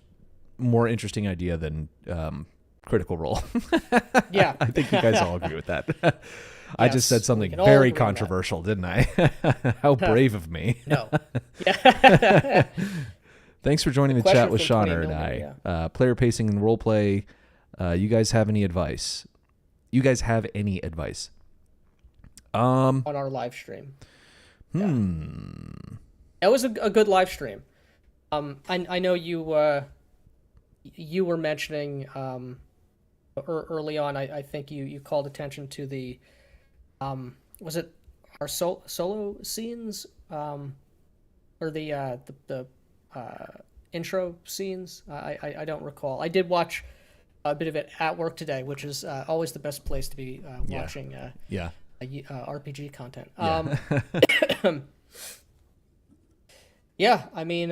more interesting idea than Critical Role. Yeah, I think you guys all agree with that. I just said something very controversial, didn't I? How brave of me. No. Thanks for joining the chat with Shauner and I. Player pacing and roleplay. You guys have any advice? On our live stream. It was a good live stream. I know you were mentioning early on. I think you called attention to the was it our solo scenes or the intro scenes? I don't recall. I did watch a bit of it at work today, which is always the best place to be watching RPG content. I mean,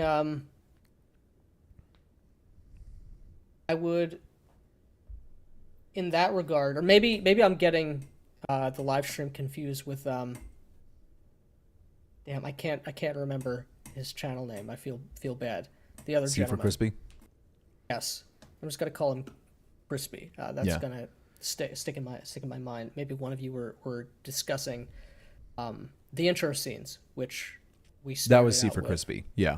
I would, in that regard, or maybe I'm getting the live stream confused with damn, I can't remember his channel name. I feel bad. The other C for Crispy. Yes, I'm just gonna call him Crispy. That's gonna stick in my mind. Maybe one of you were discussing the intro scenes, which we started that was C for with. Crispy. Yeah.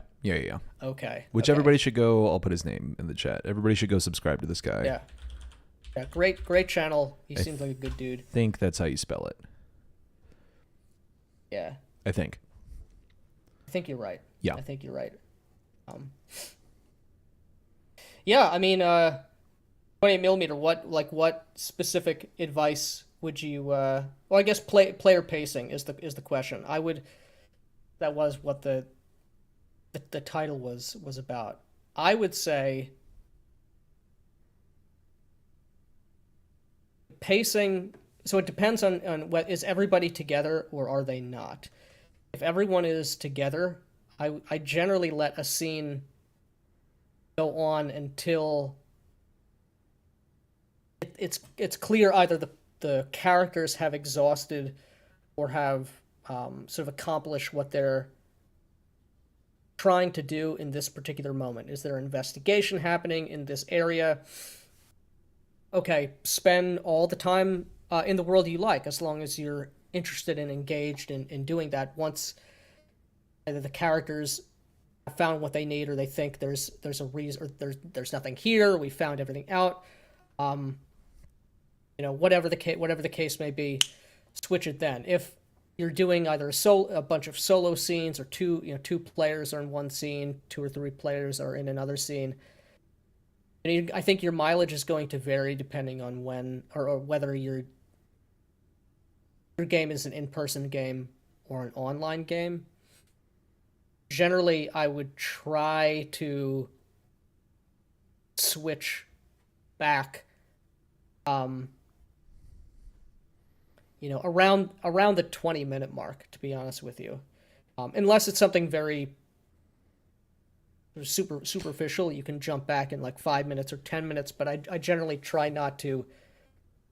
Okay. Which everybody should go. I'll put his name in the chat. Everybody should go subscribe to this guy. Yeah. Great channel. He seems like a good dude. I think that's how you spell it. Yeah. I think you're right. Yeah. I think you're right. I mean, 28mm. What specific advice would you? Well, I guess player pacing is the question. That was what the title was about. I would say pacing. So it depends on what is everybody together or are they not. If everyone is together, I generally let a scene go on until it's clear either the characters have exhausted or have sort of accomplished what they're trying to do in this particular moment. Is there an investigation happening in this area? Okay, spend all the time in the world you like, as long as you're interested and engaged in doing that. Once either the characters have found what they need, or they think there's a reason, or there's nothing here, we found everything out. Whatever the case may be, switch it then. If you're doing either a bunch of solo scenes, or two players are in one scene, 2 or 3 players are in another scene, And I think your mileage is going to vary depending on when or whether your game is an in-person game or an online game. Generally, I would try to switch back, around the 20-minute mark, to be honest with you. Unless it's something very superficial, you can jump back in like 5 minutes or 10 minutes, but I generally try not to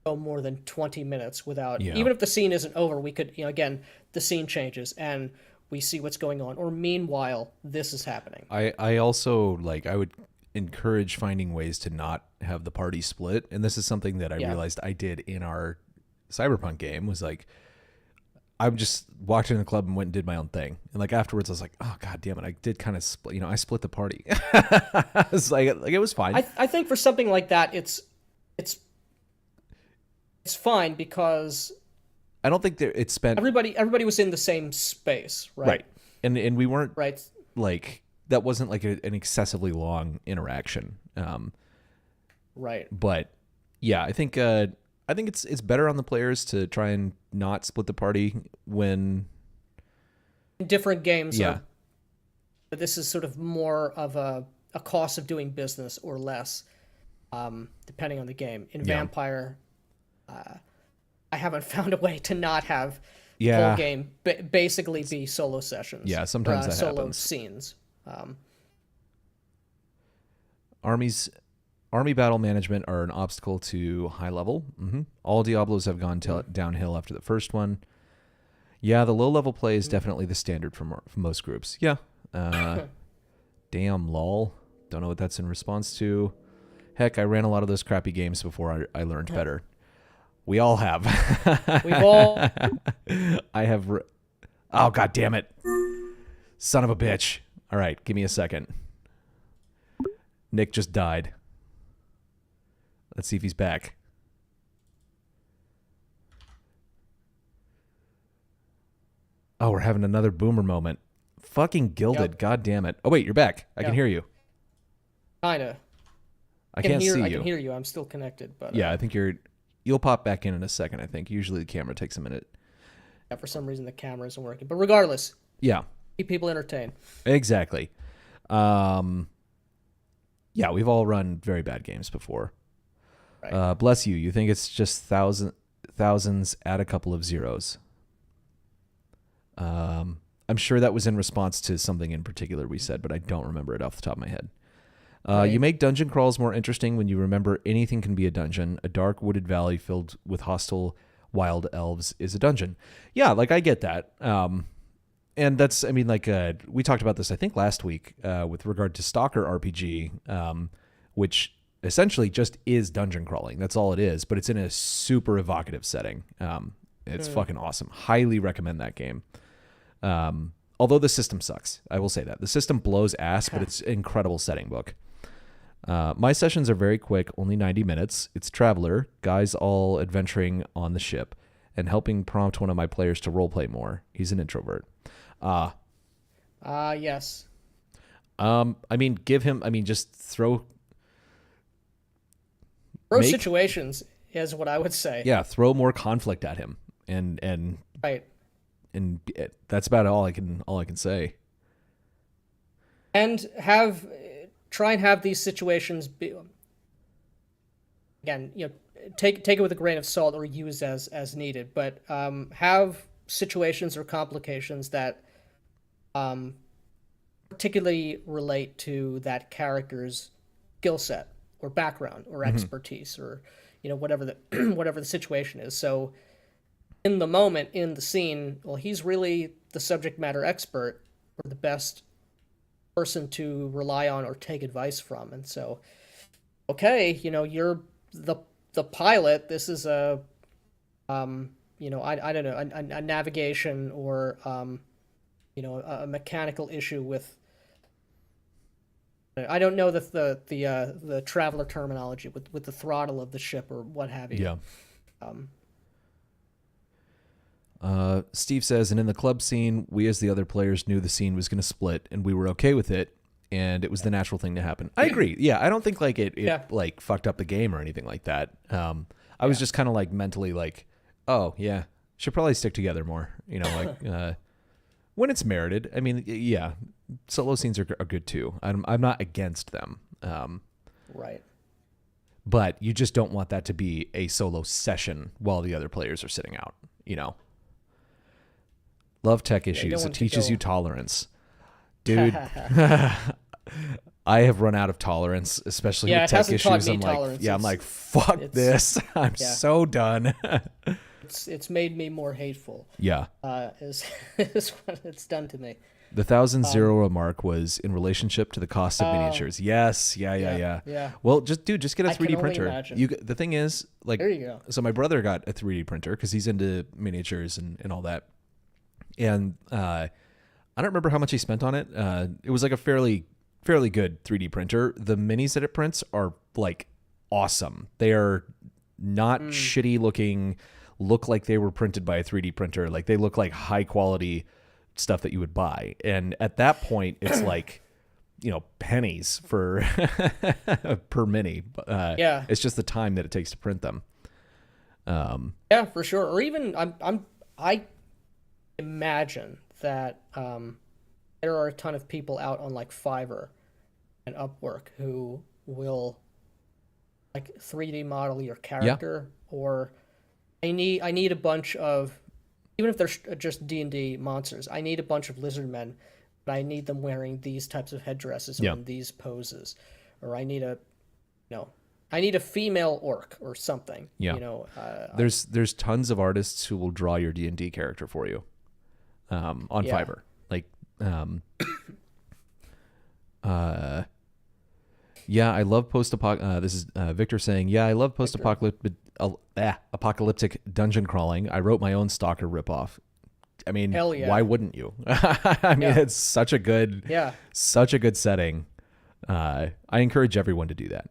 go more than 20 minutes without, even if the scene isn't over, we could, again, the scene changes and we see what's going on, or meanwhile, this is happening. I also, I would encourage finding ways to not have the party split. And this is something that I realized I did in our Cyberpunk game, was I just walked into the club and went and did my own thing. And afterwards I was like, oh, God damn it. I did kind of split, I split the party. It's it was fine. I think for something like that, it's fine because I don't think it's spent. Everybody was in the same space, right? Right. And we weren't right. That wasn't an excessively long interaction. Right. But yeah, I think it's better on the players to try and not split the party when different games. Yeah. But this is sort of more of a cost of doing business or less, depending on the game. In Vampire, I haven't found a way to not have the whole game basically be solo sessions. Yeah, sometimes that solo happens. Scenes. Army battle management are an obstacle to high level. Mm-hmm. All Diablos have gone downhill after the first one. Yeah, the low level play is definitely the standard for most groups. Yeah. Damn, lol. Don't know what that's in response to. Heck, I ran a lot of those crappy games before I learned better. We all have. We've all. I have. Oh, God damn it. Son of a bitch. All right, give me a second. Nick just died. Let's see if he's back. Oh, we're having another boomer moment. Fucking Gilded. Yep. God damn it. Oh, wait, you're back. I can hear you. Kinda. I can't see you. I can hear you. I'm still connected. But yeah, I think you'll pop back in a second, I think. Usually the camera takes a minute. Yeah, for some reason the camera isn't working. But regardless. Yeah. Keep people entertained. Exactly. Yeah, we've all run very bad games before. Right. Bless you. You think it's just thousands, add a couple of zeros. I'm sure that was in response to something in particular we said, but I don't remember it off the top of my head. Right. You make dungeon crawls more interesting when you remember anything can be a dungeon. A dark wooded valley filled with hostile wild elves is a dungeon. Yeah, I get that. And that's, we talked about this, I think, last week with regard to Stalker RPG, which essentially just is dungeon crawling. That's all it is, but it's in a super evocative setting. It's fucking awesome. Highly recommend that game. Although the system sucks, I will say that. The system blows ass, but it's an incredible setting book. My sessions are very quick, only 90 minutes. It's Traveler, guys all adventuring on the ship, and helping prompt one of my players to roleplay more. He's an introvert. Yes. Give him, just throw situations is what I would say. Yeah, throw more conflict at him. And right. And that's about all I can say. And try and have these situations be, again, take it with a grain of salt or use as needed, but have situations or complications that particularly relate to that character's skill set or background or expertise or whatever the situation is. So in the moment, in the scene, well, he's really the subject matter expert or the best person to rely on or take advice from. And so, okay, you're the pilot. This is a I don't know, a navigation or a mechanical issue with. I don't know the traveler terminology with the throttle of the ship or what have you. Yeah. Steve says, and in the club scene, we as the other players knew the scene was going to split, and we were okay with it. and it was the natural thing to happen. I agree. Yeah, I don't think like it like fucked up the game or anything like that. I was just kind of like mentally like, oh yeah, should probably stick together more. You know, like when it's merited. I mean, yeah, solo scenes are good too. I'm not against them. Right. But you just don't want that to be a solo session while the other players are sitting out. You know. Love tech issues. It teaches you tolerance. Dude, I have run out of tolerance, especially with tech issues. I'm like, fuck this. I'm so done. It's made me more hateful. Yeah. Is what it's done to me. The 1,000 remark was in relationship to the cost of miniatures. Yes. Yeah. Well, just get a 3D printer. The thing is, like, there you go. So my brother got a 3D printer because he's into miniatures and all that. And I don't remember how much he spent on it. It was like a fairly good 3D printer. The minis that it prints are like awesome. They are not shitty looking, look like they were printed by a 3D printer. Like they look like high quality stuff that you would buy. And at that point, it's like, you know, pennies for per mini. It's just the time that it takes to print them. Yeah, for sure. Or even I imagine that there are a ton of people out on like Fiverr and Upwork who will like 3D model your character, or I need a bunch of, even if they're just D&D monsters, I need a bunch of lizard men, but I need them wearing these types of headdresses and these poses, or I need a female orc or something. Yeah. You know, there's tons of artists who will draw your D&D character for you. On Fiverr, like, I love this is Victor saying, I love apocalyptic dungeon crawling. I wrote my own Stalker ripoff. I mean, hell yeah. Why wouldn't you? I mean, it's such a good setting. I encourage everyone to do that.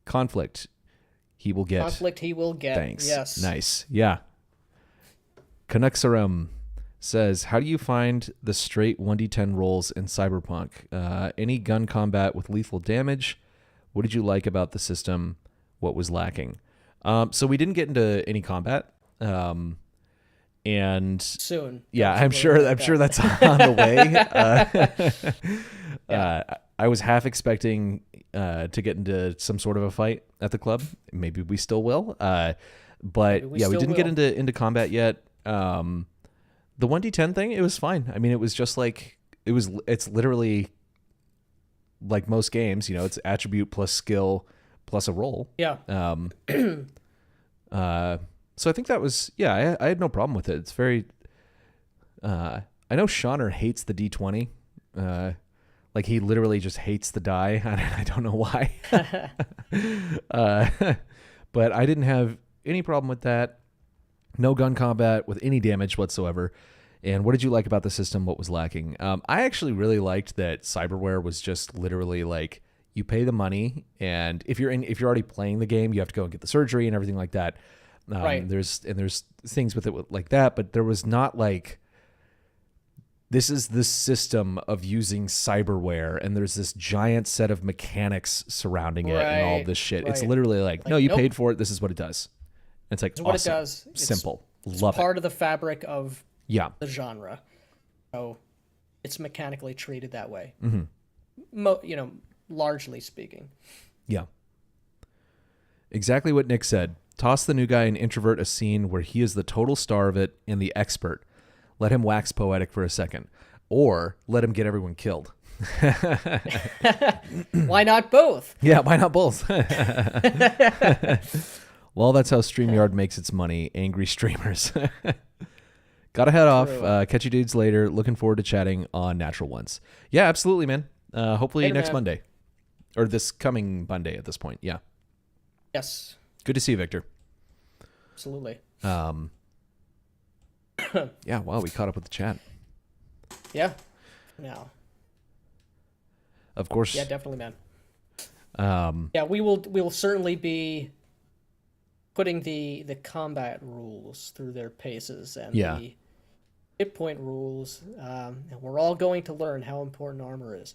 Conflict, he will get. Thanks. Yes. Nice. Yeah. Canuxarum says, how do you find the straight 1d10 rolls in Cyberpunk? Any gun combat with lethal damage? What did you like about the system? What was lacking? So we didn't get into any combat. And soon. Yeah, I'm sure that's on the way. I was half expecting to get into some sort of a fight at the club. Maybe we still will. But we didn't get into combat yet. The 1d10 thing, it was fine. I mean, it was just like it's literally like most games, you know, it's attribute plus skill plus a roll. Yeah. So I think that was I had no problem with it. It's very I know Shauner hates the D20. Like he literally just hates the die. I don't know why. But I didn't have any problem with that. No gun combat with any damage whatsoever. And what did you like about the system? What was lacking? I actually really liked that Cyberware was just literally like you pay the money, and if you're already playing the game, you have to go and get the surgery and everything like that. Right. There's things with it like that, but there was not like this is the system of using cyberware, and there's this giant set of mechanics surrounding it and all this shit. Right. It's literally like no, you paid for it. This is what it does. It's like awesome. What it does. Simple. It's Love part it. of the fabric of the genre. So it's mechanically treated that way. Mm-hmm. Largely speaking. Yeah. Exactly what Nick said. Toss the new guy and introvert a scene where he is the total star of it and the expert. Let him wax poetic for a second. Or let him get everyone killed. Why not both? Yeah, why not both? Well, that's how StreamYard makes its money. Angry streamers. Gotta head off. Catch you dudes later. Looking forward to chatting on Natural Ones. Yeah, absolutely, man. Hopefully later, next man. Monday. Or this coming Monday at this point. Yeah. Yes. Good to see you, Victor. Absolutely. Yeah, wow, we caught up with the chat. Yeah. Now. Of course. Yeah, definitely, man. Yeah, we'll certainly be putting the combat rules through their paces and hit point rules, and we're all going to learn how important armor is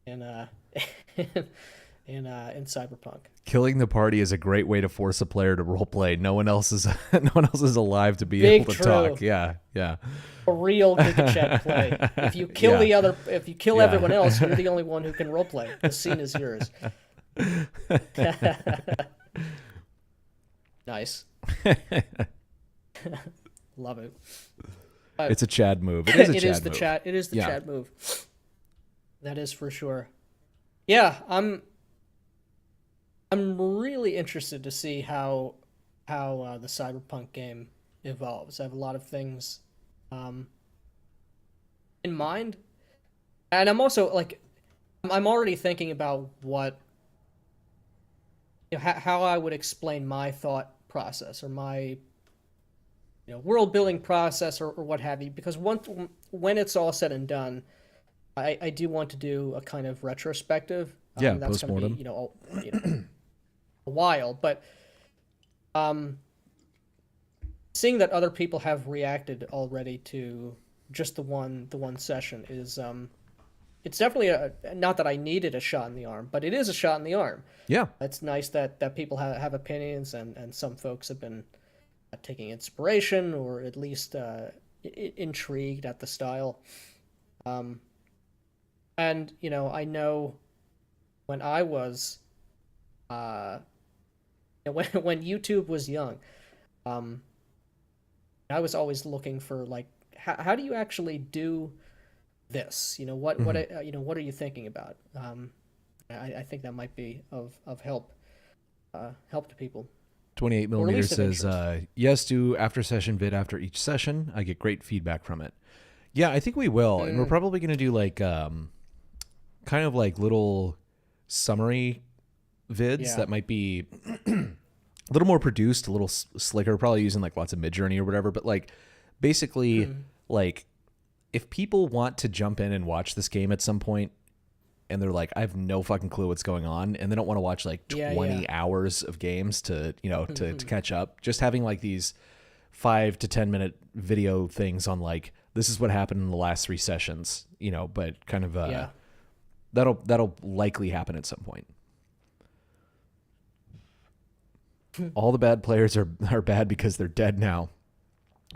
in in Cyberpunk. Killing the party is a great way to force a player to roleplay. No one else is alive to be Big able to true. talk. Yeah. A real Giga Chat play. If you kill if you kill everyone else, you're the only one who can roleplay. The scene is yours. Nice. Love it. It's a Chad move. It is a Chad move. It is the Chad move. That is for sure. Yeah, I'm really interested to see how the Cyberpunk game evolves. I have a lot of things in mind, and I'm also I'm already thinking about what how I would explain my thought process or my world building process or what have you. Because when it's all said and done, I do want to do a kind of retrospective. That's going to be a while, but seeing that other people have reacted already to just the one session is it's definitely not that I needed a shot in the arm, but it is a shot in the arm. Yeah, it's nice that people have opinions, and some folks have been taking inspiration or at least intrigued at the style. And I know when I was when YouTube was young, I was always looking for how do you actually do this? What are you thinking about? I think that might be of help to people. 28 millimeter says, yes, do after session vid after each session. I get great feedback from it. Yeah, I think we will. And we're probably going to do kind of little summary vids that might be a little more produced, a little slicker, probably using lots of Midjourney or whatever. But basically if people want to jump in and watch this game at some point and they're I have no fucking clue what's going on, and they don't want to watch 20 hours of games to to catch up, just having these 5 to 10 minute video things on this is what happened in the last 3 sessions, but kind of that'll likely happen at some point. All the bad players are bad because they're dead now.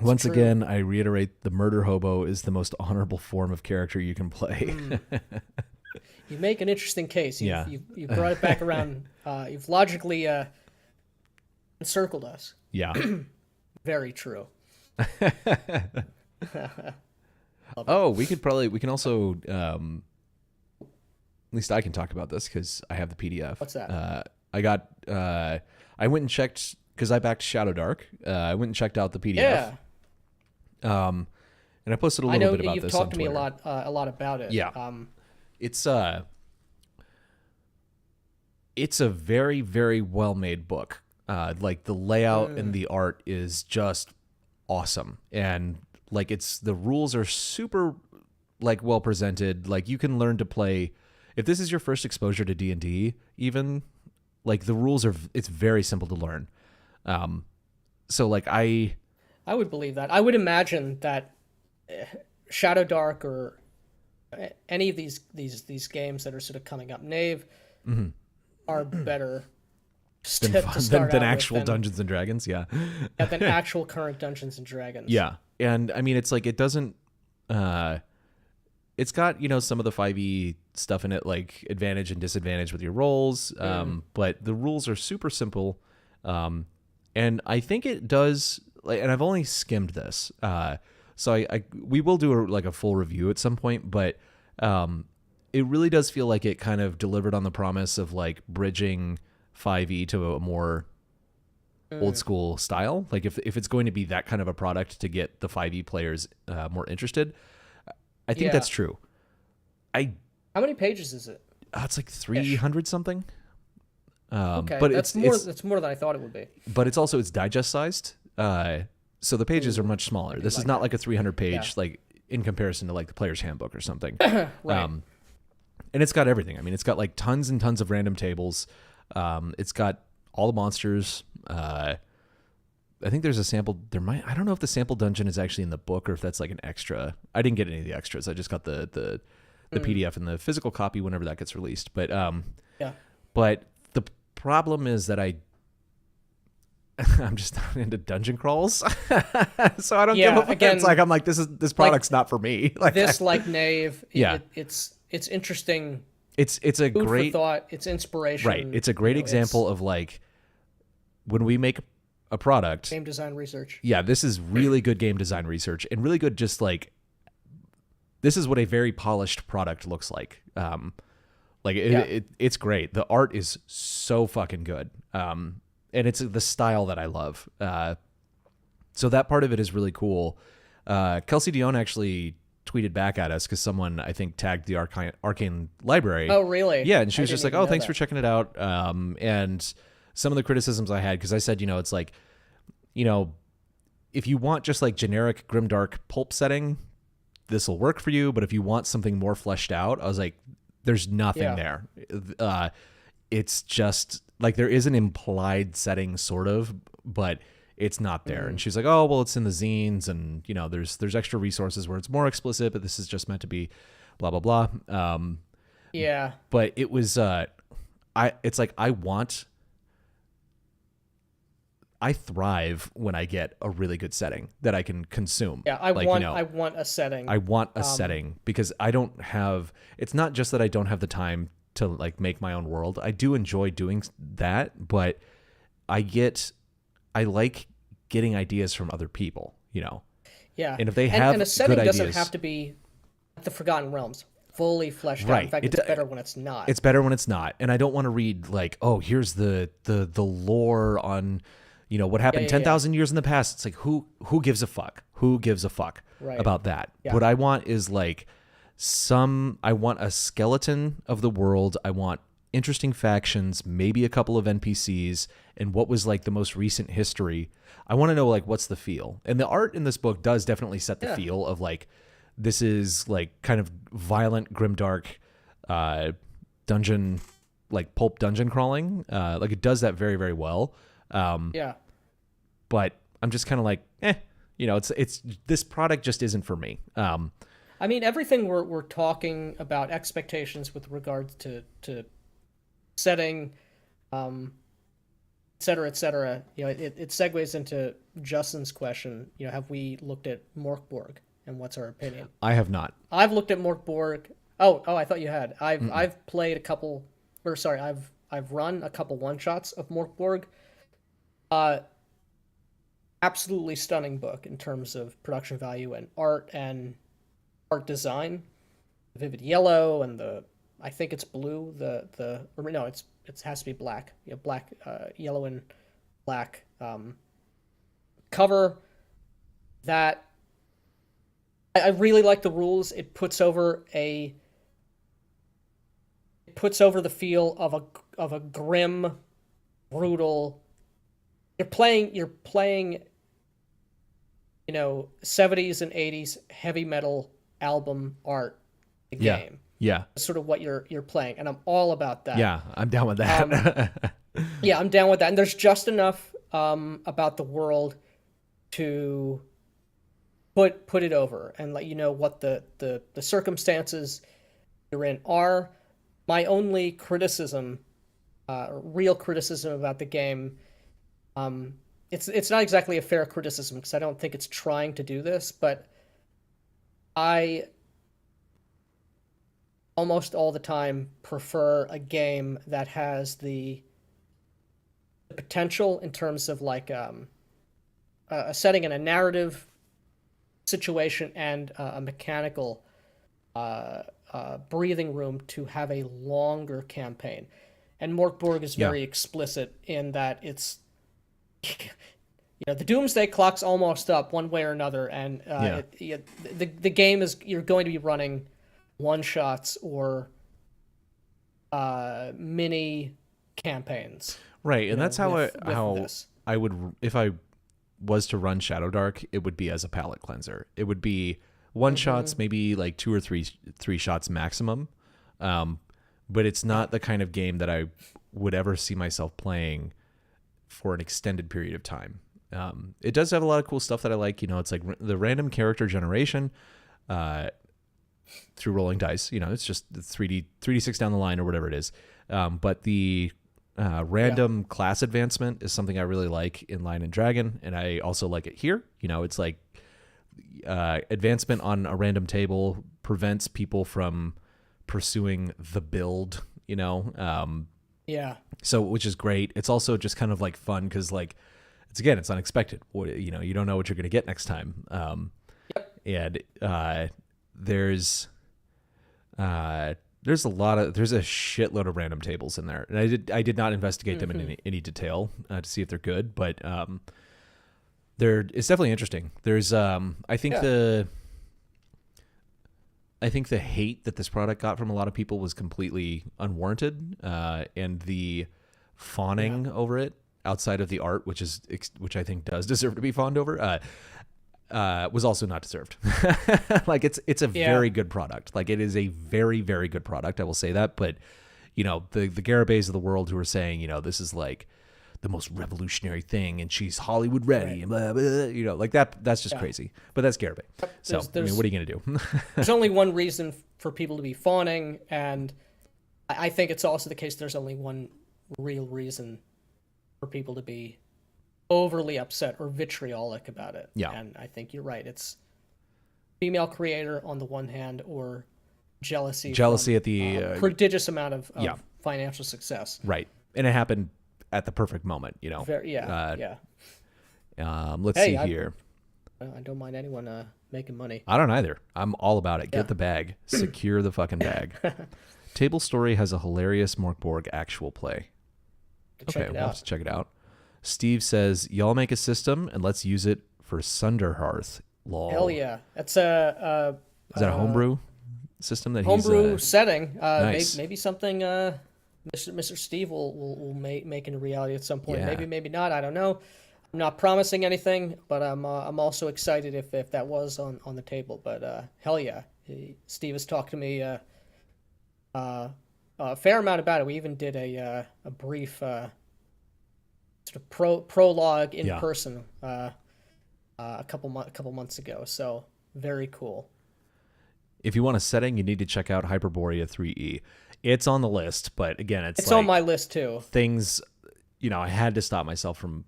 Once again, I reiterate, the murder hobo is the most honorable form of character you can play. You make an interesting case. You brought it back around. You've logically encircled us. Yeah. Very true. We can also, at least I can talk about this because I have the PDF. What's that? I went and checked, because I backed Shadow Dark. I went and checked out the PDF. Yeah. And I posted a little bit about this on Twitter. I know you've talked to me a lot about it. Yeah. It's a very, very well made book. The layout and the art is just awesome, and the rules are super well presented. You can learn to play. If this is your first exposure to D&D, even the rules it's very simple to learn. So I would believe that. I would imagine that Shadow Dark or any of these games that are sort of coming up, Knave, are better than actual Dungeons and Dragons. Yeah. Than actual current Dungeons and Dragons. Yeah. And I mean, it's it doesn't, it's got, some of the 5e stuff in it, advantage and disadvantage with your rolls. But the rules are super simple. And I think it does, and I've only skimmed this. So we will do a full review at some point, but it really does feel like it kind of delivered on the promise of bridging 5e to a more old school style. If it's going to be that kind of a product to get the 5e players more interested, I think that's true. How many pages is it? It's 300 something. Okay, but that's more than I thought it would be. But it's digest sized. So the pages are much smaller. This is not a 300 page in comparison to the player's handbook or something. Right. And it's got everything. I mean, it's got tons and tons of random tables. It's got all the monsters, I think there's a sample. I don't know if the sample dungeon is actually in the book or if that's like an extra. I didn't get any of the extras. I just got the PDF and the physical copy whenever that gets released. But yeah. But the problem is that I'm just not into dungeon crawls, so I don't give a fuck. It's like I'm like this product's not for me. Like this, like Knave. Yeah, it's interesting. It's a food great for thought. It's inspiration. Right. It's a great example of like when we make a product. Game design research. Yeah, this is really good game design research and really good. Just like this is what a very polished product looks like. It's great. The art is so fucking good. And it's the style that I love. So that part of it is really cool. Kelsey Dion actually tweeted back at us because someone, I think, tagged the Arcane Library. Oh, really? Yeah, and she was just like, oh, thanks for checking it out. And some of the criticisms I had, because I said, it's like, if you want just like generic grimdark pulp setting, this will work for you. But if you want something more fleshed out, I was like, there's nothing there. It's just like there is an implied setting sort of, but it's not there. And she's like, oh, well, it's in the zines and, there's extra resources where it's more explicit, but this is just meant to be blah, blah, blah. Yeah. But it was, it's like, I thrive when I get a really good setting that I can consume. Yeah, I want a setting. I want a setting because it's not just that I don't have the time to like make my own world. I do enjoy doing that, but I like getting ideas from other people, Yeah. And if they have and a setting good doesn't ideas, have to be the Forgotten Realms fully fleshed right. out. In fact, it's better when it's not. It's better when it's not. And I don't want to read like, oh, here's the lore on what happened 10,000 years in the past. It's like, who gives a fuck? Who gives a fuck about that? Yeah. What I want is like I want a skeleton of the world. I want interesting factions, maybe a couple of NPCs, and what was like the most recent history. I want to know like, what's the feel? And the art in this book does definitely set the feel of like, this is like kind of violent, grimdark, dungeon, like pulp dungeon crawling. Like it does that very, very well. But I'm just kind of like, it's this product just isn't for me. I mean, everything we're talking about expectations with regards to setting, et cetera, et cetera. It segues into Justin's question. Have we looked at Morkborg and what's our opinion? I have not. I've looked at Morkborg. Oh, I thought you had. I've played I've run a couple one shots of Morkborg. Absolutely stunning book in terms of production value and art design. The vivid yellow and I think it's blue. It has to be black. Black, yellow and black cover. That I really like the rules. It puts over the feel of a grim, brutal. You're playing 70s and 80s heavy metal album art game. Yeah. That's sort of what you're playing, and I'm all about that. Yeah, I'm down with that. Yeah, I'm down with that. And there's just enough about the world to put it over and let you know what the circumstances you're in are. My only criticism, real criticism about the game, it's not exactly a fair criticism because I don't think it's trying to do this, but I almost all the time prefer a game that has the potential in terms of like a setting and a narrative situation and a mechanical breathing room to have a longer campaign. And Morkborg is very explicit in that it's the doomsday clock's almost up one way or another, and the game is you're going to be running one shots or mini campaigns. Right, and that's how I would, if I was to run Shadow Dark, it would be as a palate cleanser. It would be one shots, maybe like 2 or 3 shots maximum. But it's not the kind of game that I would ever see myself playing for an extended period of time. It does have a lot of cool stuff that I like. It's like the random character generation through rolling dice. It's just 3d6 down the line or whatever it is. But the random class advancement is something I really like in Lion and Dragon, and I also like it here. It's like advancement on a random table prevents people from pursuing the build. So which is great. It's also just kind of like fun because like it's unexpected. You don't know what you're going to get next time. And there's a shitload of random tables in there, and I did not investigate them in any detail to see if they're good, but it's definitely interesting. There's I think the hate that this product got from a lot of people was completely unwarranted, and the fawning over it outside of the art, which I think does deserve to be fawned over, was also not deserved. Like it's a very good product. Like it is a very, very good product. I will say that. But the Garabays of the world who are saying, this is like the most revolutionary thing and she's Hollywood ready and blah, blah, like that's just crazy. But that's Garabay. So I mean, what are you gonna do? There's only one reason for people to be fawning, and I think it's also the case there's only one real reason for people to be overly upset or vitriolic about it. Yeah. And I think you're right. It's female creator on the one hand, or jealousy from, at the prodigious amount of financial success. Right. And it happened at the perfect moment, Let's see here. I don't mind anyone making money. I don't either. I'm all about it. Get the bag. Secure the fucking bag. Table Story has a hilarious Morkborg actual play. We'll have to check it out. Steve says, y'all make a system and let's use it for Sunderhearth. Lol. Hell yeah. That's is that a homebrew system that homebrew setting? Nice. Maybe something Mr. Steve will make into reality at some point. Yeah. Maybe not. I don't know. I'm not promising anything, but I'm also excited if that was on the table. But hell yeah, Steve has talked to me a fair amount about it. We even did a brief sort of prologue in person a couple months ago. So very cool. If you want a setting, you need to check out Hyperborea 3E. It's on the list, but again, it's like on my list too. Things, I had to stop myself from,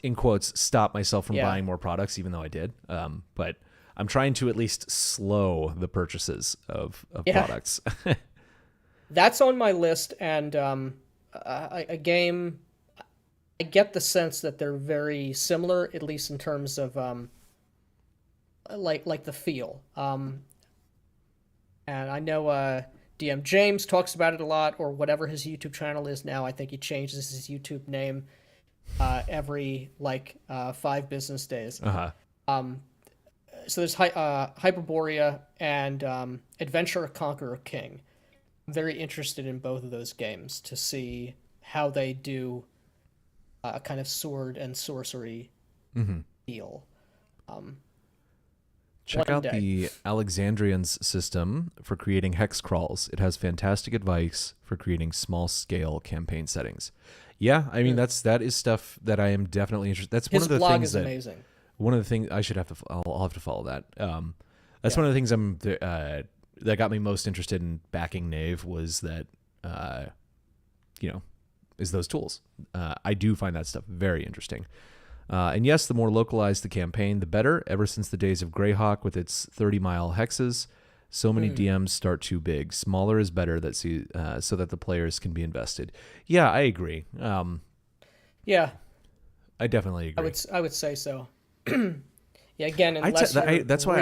in quotes, buying more products, even though I did. But I'm trying to at least slow the purchases of products. That's on my list, and a game. I get the sense that they're very similar, at least in terms of like the feel. And I know DM James talks about it a lot, or whatever his YouTube channel is now. I think he changes his YouTube name every 5 business days. Uh-huh. So there's Hyperborea and Adventure Conqueror King. I'm very interested in both of those games to see how they do a kind of sword and sorcery deal. Check out the Alexandrians system for creating hex crawls. It has fantastic advice for creating small-scale campaign settings. Yeah, I mean that is stuff that I am definitely interested. That's His one of the blog things is that amazing. One of the things I'll have to follow that. That's one of the things that got me most interested in backing Knave was that is those tools. I do find that stuff very interesting. And yes, the more localized the campaign, the better. Ever since the days of Greyhawk with its 30-mile hexes, so many DMs start too big. Smaller is better so that the players can be invested. Yeah, I agree. Yeah. I definitely agree. I would say so. Yeah, again, unless that's why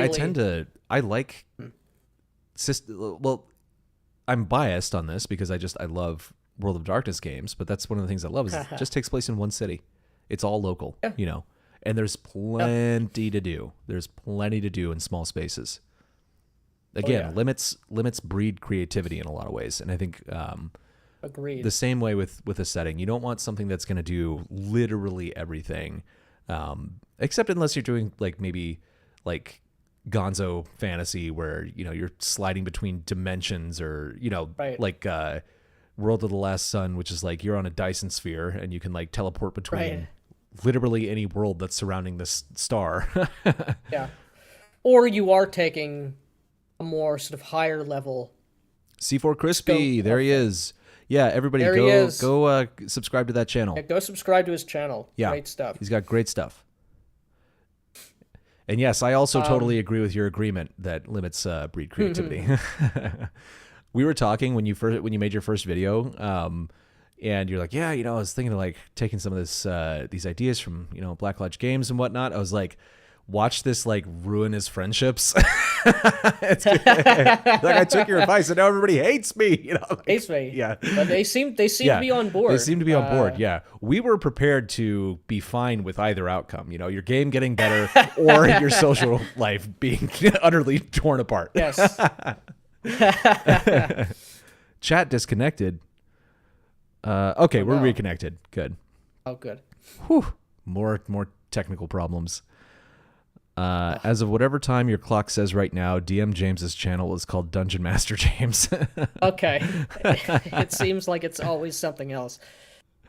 I like well, I'm biased on this because I love World of Darkness games, but that's one of the things I love is it just takes place in one city. It's all local, and there's plenty to do. There's plenty to do in small spaces. Again, limits breed creativity in a lot of ways, and I think agreed. The same way with a setting. You don't want something that's going to do literally everything, except unless you're doing maybe Gonzo fantasy where you're sliding between dimensions, or World of the Last Sun, which is you're on a Dyson sphere and you can teleport between literally any world that's surrounding this star. Yeah. Or you are taking a more sort of higher level. C4 Crispy, there he is. Yeah, everybody go subscribe to that channel. Yeah, go subscribe to his channel. Yeah. Great stuff. He's got great stuff. And yes, I also totally agree with your agreement that limits breed creativity. We were talking when you made your first video, and you're like, yeah, I was thinking of like taking some of these ideas from Black Lodge Games and whatnot. I was like, watch this like ruin his friendships. Like I took your advice and now everybody hates me. Hates me. Yeah, but they seem to be on board. They seem to be on board. Yeah, we were prepared to be fine with either outcome. Your game getting better or your social life being utterly torn apart. Yes. Chat disconnected. Okay, we're reconnected. Good. Oh, good. Whew. More technical problems. As of whatever time your clock says right now, DM James's channel is called Dungeon Master James. Okay. It seems like it's always something else.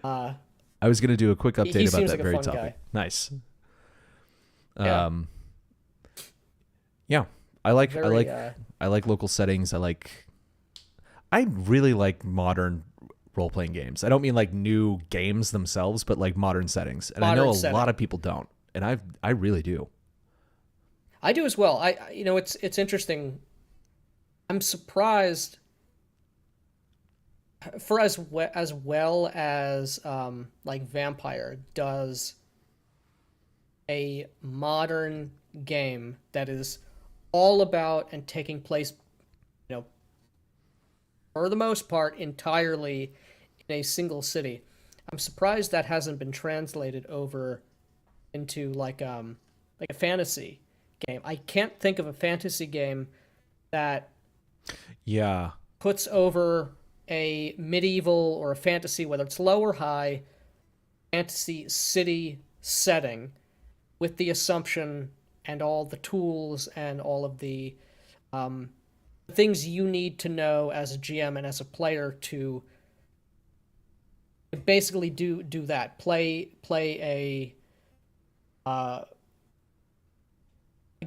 I was going to do a quick update about that like very topic. Guy. Nice. Yeah. Yeah. I like local settings. I really like modern role-playing games. I don't mean like new games themselves, but like modern settings. And I know a lot of people don't, and I really do. I do as well. It's interesting. I'm surprised for as well as like Vampire does a modern game that is all about and taking place, for the most part, entirely in a single city. I'm surprised that hasn't been translated over into like a fantasy game. I can't think of a fantasy game that puts over a medieval or a fantasy, whether it's low or high, fantasy city setting with the assumption and all the tools and all of the things you need to know as a GM and as a player to basically do that. Play a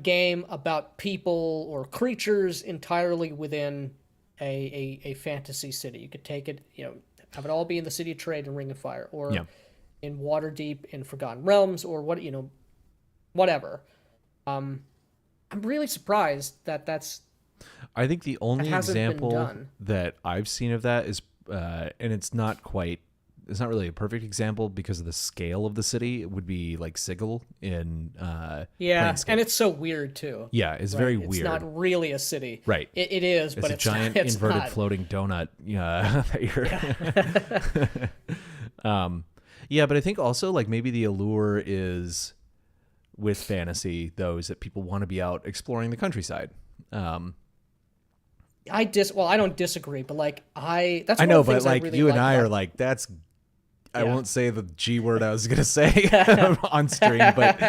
game about people or creatures entirely within a fantasy city. You could take it, have it all be in the City of Trade and Ring of Fire, or in Waterdeep in Forgotten Realms, or whatever. I'm really surprised that's. I think the only example that I've seen of that is, and it's not really a perfect example because of the scale of the city. It would be like Sigil in Planescape. And it's so weird too. Yeah, it's very weird. It's not really a city. Right. It is, but it's a giant inverted floating donut. Yeah. But I think also like maybe the allure is with fantasy, though, is that people want to be out exploring the countryside. I don't disagree, but like that's I one know, of the but things like I really you and like I about are like that's. I won't say the G word I was gonna say on stream, but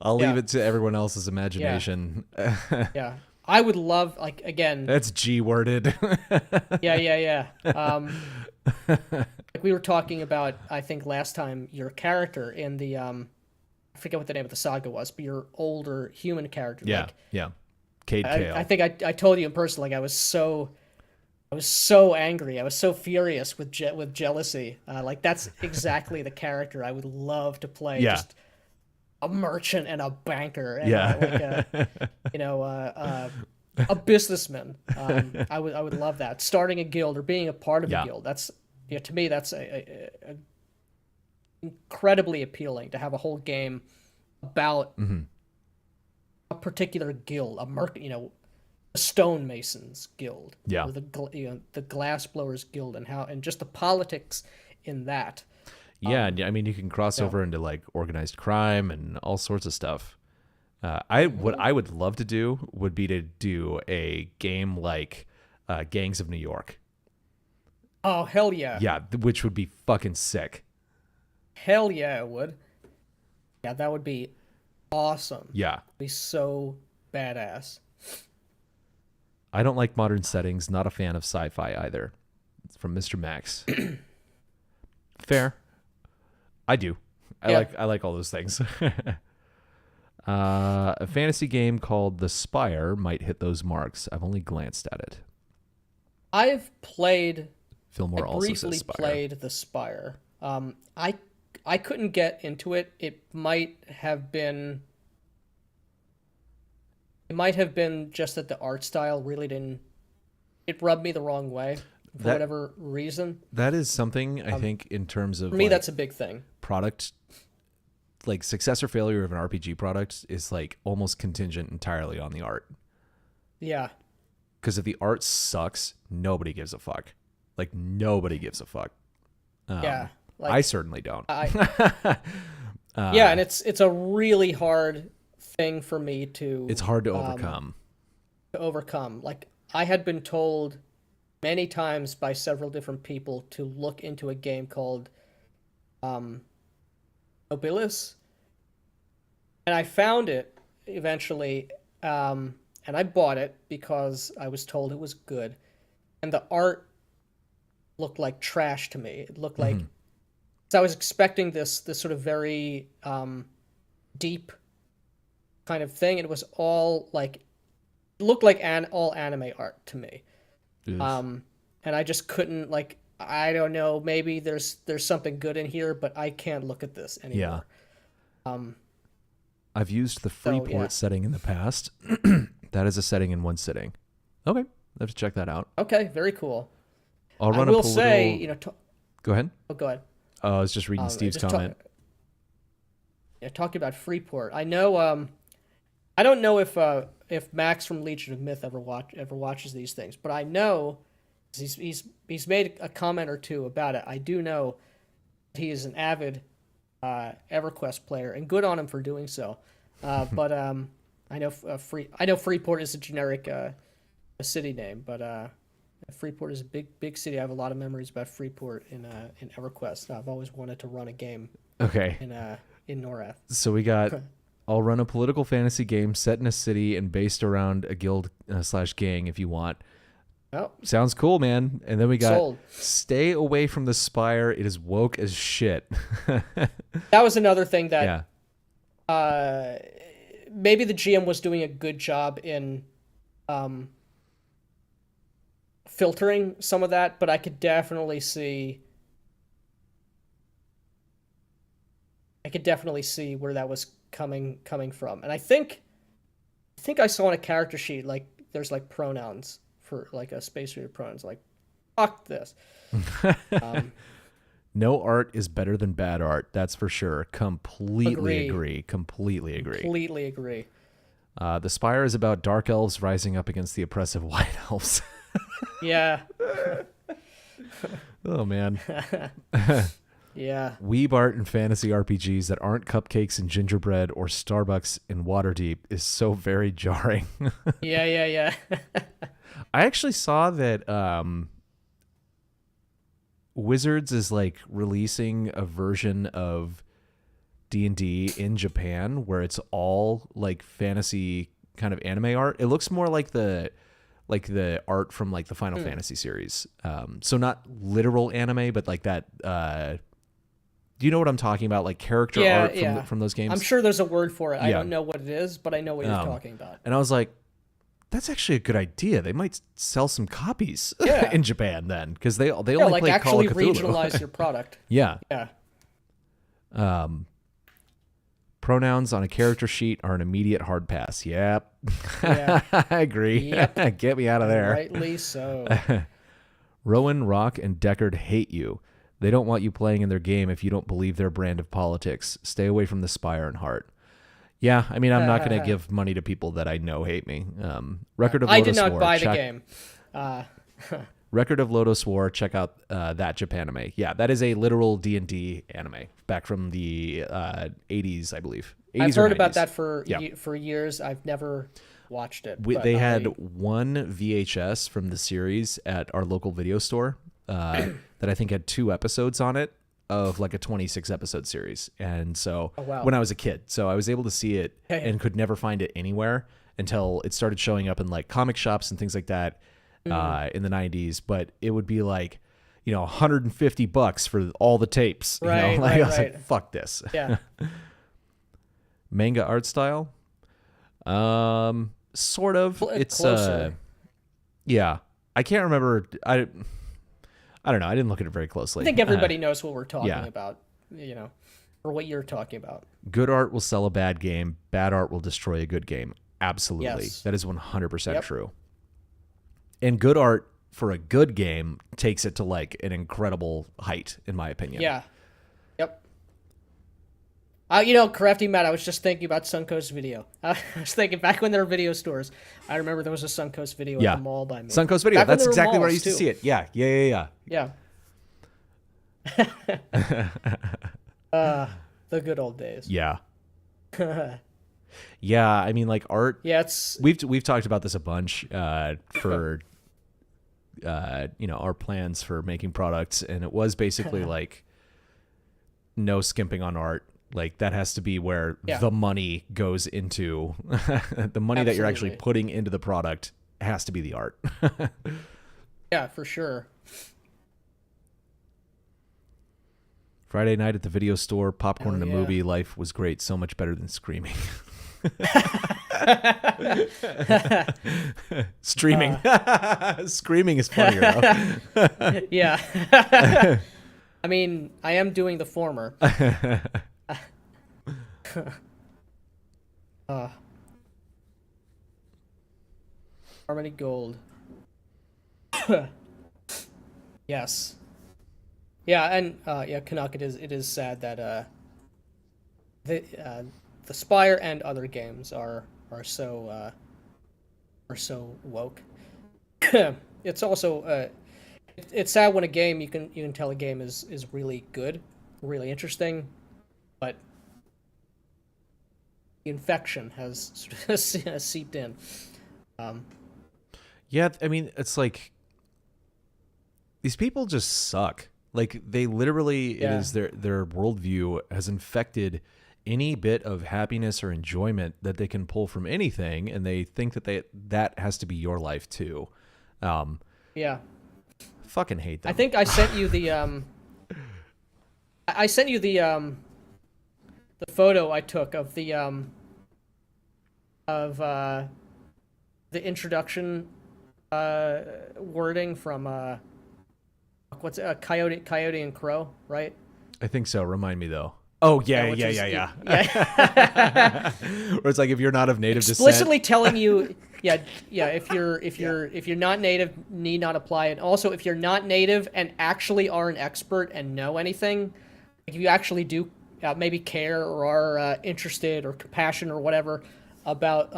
I'll leave it to everyone else's imagination. Yeah, I would love again. That's G worded. Yeah. Like we were talking about, I think last time, your character in the I forget what the name of the saga was, but your older human character. Yeah. Cade Kale. I think I told you in person, like I was so angry. I was so furious with jealousy. Like that's exactly the character I would love to play. Yeah. Just a merchant and a banker. And, a businessman. I would love that. Starting a guild or being a part of a guild. That's to me that's a incredibly appealing to have a whole game about a particular guild, the stonemasons guild, or the glass blowers guild, and just the politics in that. Yeah, I mean you can cross over into like organized crime and all sorts of stuff. What I would love to do would be to do a game like Gangs of New York. Oh hell yeah! Yeah, which would be fucking sick. Hell yeah, it would. Yeah, that would be awesome. Yeah, it'd be so badass. I don't like modern settings. Not a fan of sci-fi either. It's from Mr. Max. Fair. I do. I like all those things. A fantasy game called The Spire might hit those marks. I've only glanced at it. I've played. Fillmore also says briefly Spire. played The Spire. I couldn't get into it. It might have been just that the art style really didn't. It rubbed me the wrong way for whatever reason. That is something I think in terms of for me, that's a big thing. Product, like success or failure of an RPG product is like almost contingent entirely on the art. Yeah. Because if the art sucks, nobody gives a fuck. Like nobody gives a fuck. Yeah. Like, I certainly don't. Yeah, and it's a really hard thing for me to. It's hard to overcome. Like I had been told many times by several different people to look into a game called Nobilis, and I found it eventually, and I bought it because I was told it was good, and the art looked like trash to me. It looked like, so I was expecting this sort of very deep kind of thing. It was all like, it looked like all anime art to me. And I just couldn't, like, I don't know, maybe there's something good in here, but I can't look at this anymore. Yeah. I've used the Freeport setting in the past. That is a setting in one sitting. Okay, I have to check that out. Okay, very cool. I'll run I will say, you know, go ahead. Oh, go ahead. I was just reading Steve's comment. Talking about Freeport, I know. I don't know if Max from Legion of Myth ever watches these things, but I know he's made a comment or two about it. I do know he is an avid EverQuest player, and good on him for doing so. But I know Freeport is a generic a city name, but Freeport is a big city. I have a lot of memories about Freeport in EverQuest. I've always wanted to run a game. Okay. In Norath. So we got. I'll run a political fantasy game set in a city and based around a guild / gang if you want. Oh. Sounds cool, man. And then we got Sold. Stay away from the Spire. It is woke as shit. That was another thing that maybe the GM was doing a good job in filtering some of that, but I could definitely see where that was coming from. And I think I saw on a character sheet, like, there's like pronouns for like a space reader pronouns, like, fuck this. No art is better than bad art. That's for sure. Completely agree. The Spire is about dark elves rising up against the oppressive white elves. Yeah. Oh, man. Yeah. Weeb art and fantasy RPGs that aren't cupcakes and gingerbread or Starbucks in Waterdeep is so very jarring. Yeah. I actually saw that Wizards is like releasing a version of D&D in Japan where it's all like fantasy kind of anime art. It looks more like the art from like the Final Fantasy series. So not literal anime, but like that. Do you know what I'm talking about? Like character art from those games? I'm sure there's a word for it. I don't know what it is, but I know what you're talking about. And I was like, that's actually a good idea. They might sell some copies in Japan then, because they only like play Call of actually Cthulhu. Regionalize your product. Yeah. Yeah. Pronouns on a character sheet are an immediate hard pass. Yep. Yeah. I agree. Yep. Get me out of there. Rightly so. Rowan, Rock, and Deckard hate you. They don't want you playing in their game if you don't believe their brand of politics. Stay away from the Spire and Heart. Yeah, I mean, I'm not going to give money to people that I know hate me. Record of Lotus War. I did not buy the game. Record of Lotus War. Check out that Japanime. Yeah, that is a literal D&D anime back from the 80s, I believe. 80s I've heard 90s. About that for years. I've never watched it. They had one VHS from the series at our local video store that I think had 2 episodes on it of like a 26 episode series. And so when I was a kid, so I was able to see it and could never find it anywhere until it started showing up in like comic shops and things like that in the 90s. But it would be like, $150 for all the tapes. Right, I was right. like, fuck this. Yeah. Manga art style. Sort of. It's closer. Yeah. I can't remember. I don't know. I didn't look at it very closely. I think everybody knows what we're talking yeah. about, or what you're talking about. Good art will sell a bad game. Bad art will destroy a good game. Absolutely. Yes. That is 100% true. And good art for a good game takes it to like an incredible height, in my opinion. Yeah. Yep. Crafty Matt, I was just thinking about Suncoast Video. I was thinking back when there were video stores. I remember there was a Suncoast Video at the mall by me. Suncoast Video. Back That's exactly where I used to see it. Yeah. Yeah. The good old days. Yeah. Yeah, I mean, like art. Yeah, it's we've talked about this a bunch for our plans for making products, and it was basically like no skimping on art. Like that has to be where the money goes into the money that you're actually putting into the product has to be the art. Yeah, for sure. Friday night at the video store, popcorn and a movie. Life was great. So much better than screaming. Streaming. Screaming is funnier, though. Yeah. I mean, I am doing the former. Harmony Gold. Yes. Yeah, and Canuck, it is sad that the Spire and other games are so woke. It's also it's sad when a game you can tell a game is really good, really interesting, but the infection has sort of seeped in. Yeah, I mean, it's like these people just suck. Like they literally, it is their worldview has infected any bit of happiness or enjoyment that they can pull from anything, and they think that has to be your life too. Yeah, fucking hate them. I think I sent you the the photo I took of the introduction wording from what's it, Coyote and Crow, right? I think so. Remind me though. Oh yeah. Where it's like if you're not of native explicitly descent, telling you, if you're not native, need not apply it. Also, if you're not native and actually are an expert and know anything, if you actually do maybe care or are interested or compassionate or whatever about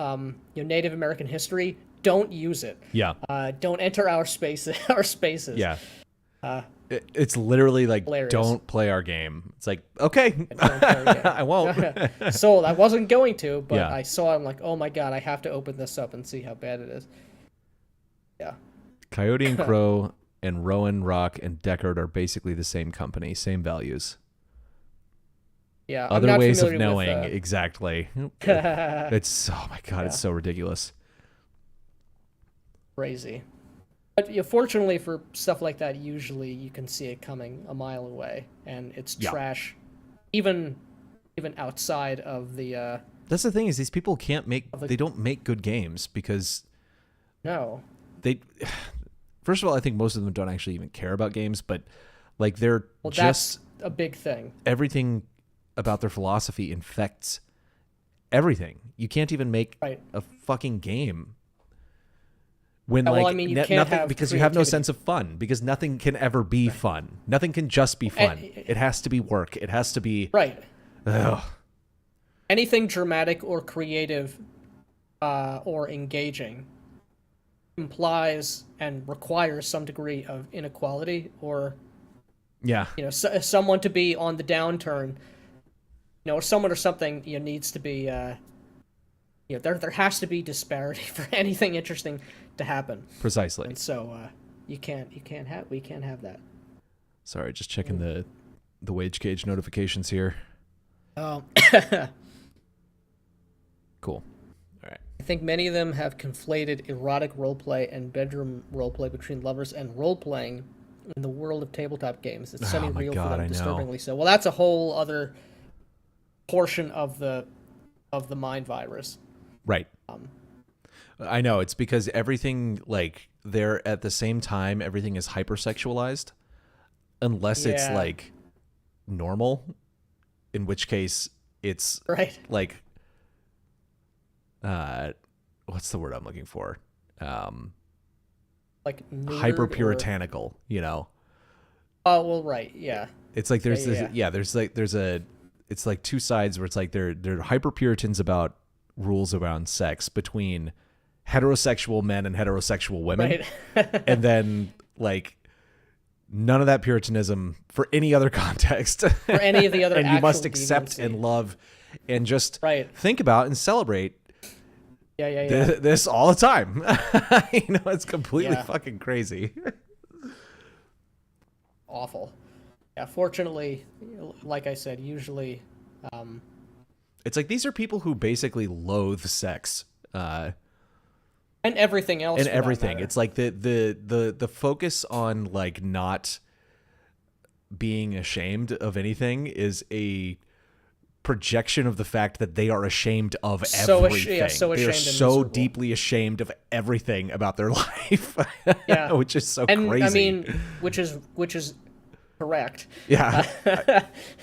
Native American history, don't use it. Yeah. Don't enter our spaces. Yeah. It's literally like, hilarious. Don't play our game. It's like, okay, I won't. So I wasn't going to, but Yeah. I saw it. I'm like, oh my god, I have to open this up and see how bad it is. Yeah. Coyote and Crow and Rowan, Rock, and Deckard are basically the same company, same values. Yeah. Other ways of knowing exactly. It's oh my god, It's so ridiculous. Crazy. But fortunately for stuff like that, usually you can see it coming a mile away, and it's trash, even outside of the. That's the thing is these people they don't make good games because. No. They, first of all, I think most of them don't actually even care about games, but like they're that's a big thing. Everything about their philosophy infects everything. You can't even make a fucking game. When you can't nothing have because you have no sense of fun because nothing can ever be fun. Nothing can just be fun. It has to be work. It has to be Ugh. Anything dramatic or creative or engaging implies and requires some degree of inequality or someone to be on the downturn, or someone or something needs to be there has to be disparity for anything interesting to happen. Precisely. And so we can't have that. Sorry, just checking the wage cage notifications here. Oh. Cool. All right. I think many of them have conflated erotic roleplay and bedroom roleplay between lovers and role-playing in the world of tabletop games. It's semi-real for them, I disturbingly know. so. Well, that's a whole other portion of the mind virus. Right. I know. It's because everything, like, they're at the same time, everything is hypersexualized, unless it's like normal, in which case it's right. like, what's the word I'm looking for? Like hyper puritanical, you know? Oh, well, right. Yeah. It's like there's it's like two sides where it's like they're hyper Puritans about rules around sex between heterosexual men and heterosexual women. Right. And then like none of that Puritanism for any other context. For any of the other and you must accept deviancy. and love and just right. think about and celebrate yeah. This all the time. You know, it's completely fucking crazy. Awful. Yeah, fortunately, like I said, usually it's like these are people who basically loathe sex. And everything else. And everything. It's like the focus on like not being ashamed of anything is a projection of the fact that they are ashamed of everything. So they are so deeply ashamed of everything about their life. Yeah. Which is so crazy. I mean, which is correct. Yeah.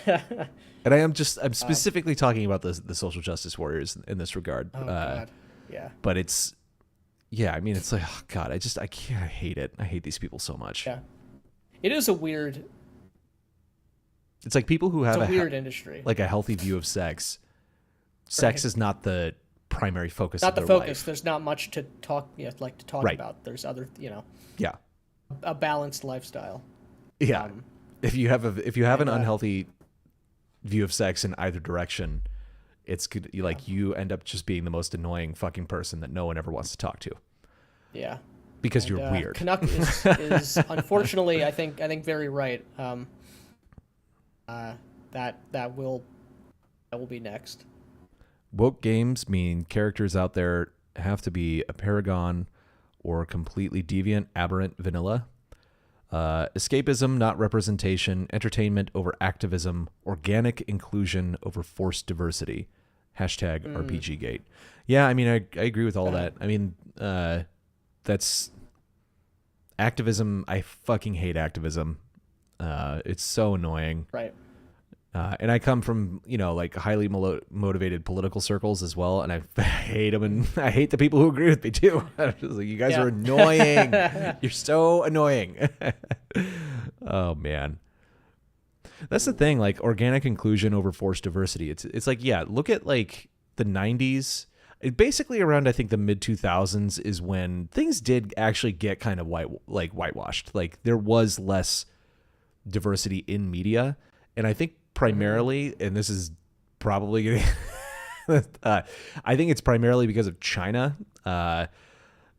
And I'm specifically talking about the social justice warriors in this regard. Oh, God. Yeah. But it's, I mean, it's like, oh, God, I can't, I hate it. I hate these people so much. Yeah. It is a weird. It's like people who have a weird industry. Like a healthy view of sex. Sex is not the primary focus of their life. Not the focus. Life. There's not much to talk about. There's other, a balanced lifestyle. Yeah. If you have an unhealthy view of sex in either direction, it's good. You end up just being the most annoying fucking person that no one ever wants to talk to. Yeah. Because you're weird. Canuck is unfortunately, I think very right. That will be next. Woke games mean characters out there have to be a paragon or completely deviant, aberrant vanilla. Escapism, not representation. Entertainment over activism. Organic inclusion over forced diversity. Hashtag RPGgate. Yeah, I mean, I agree with all that. I mean, that's activism. I fucking hate activism. It's so annoying. Right. And I come from, like highly motivated political circles as well. And I hate them. And I hate the people who agree with me too. Like, you guys are annoying. You're so annoying. Oh man. That's the thing. Like organic inclusion over forced diversity. It's like, look at like the 90s. Basically around, I think the mid 2000s is when things did actually get kind of whitewashed. Like there was less diversity in media. And I think primarily, and this is probably I think it's primarily because of China,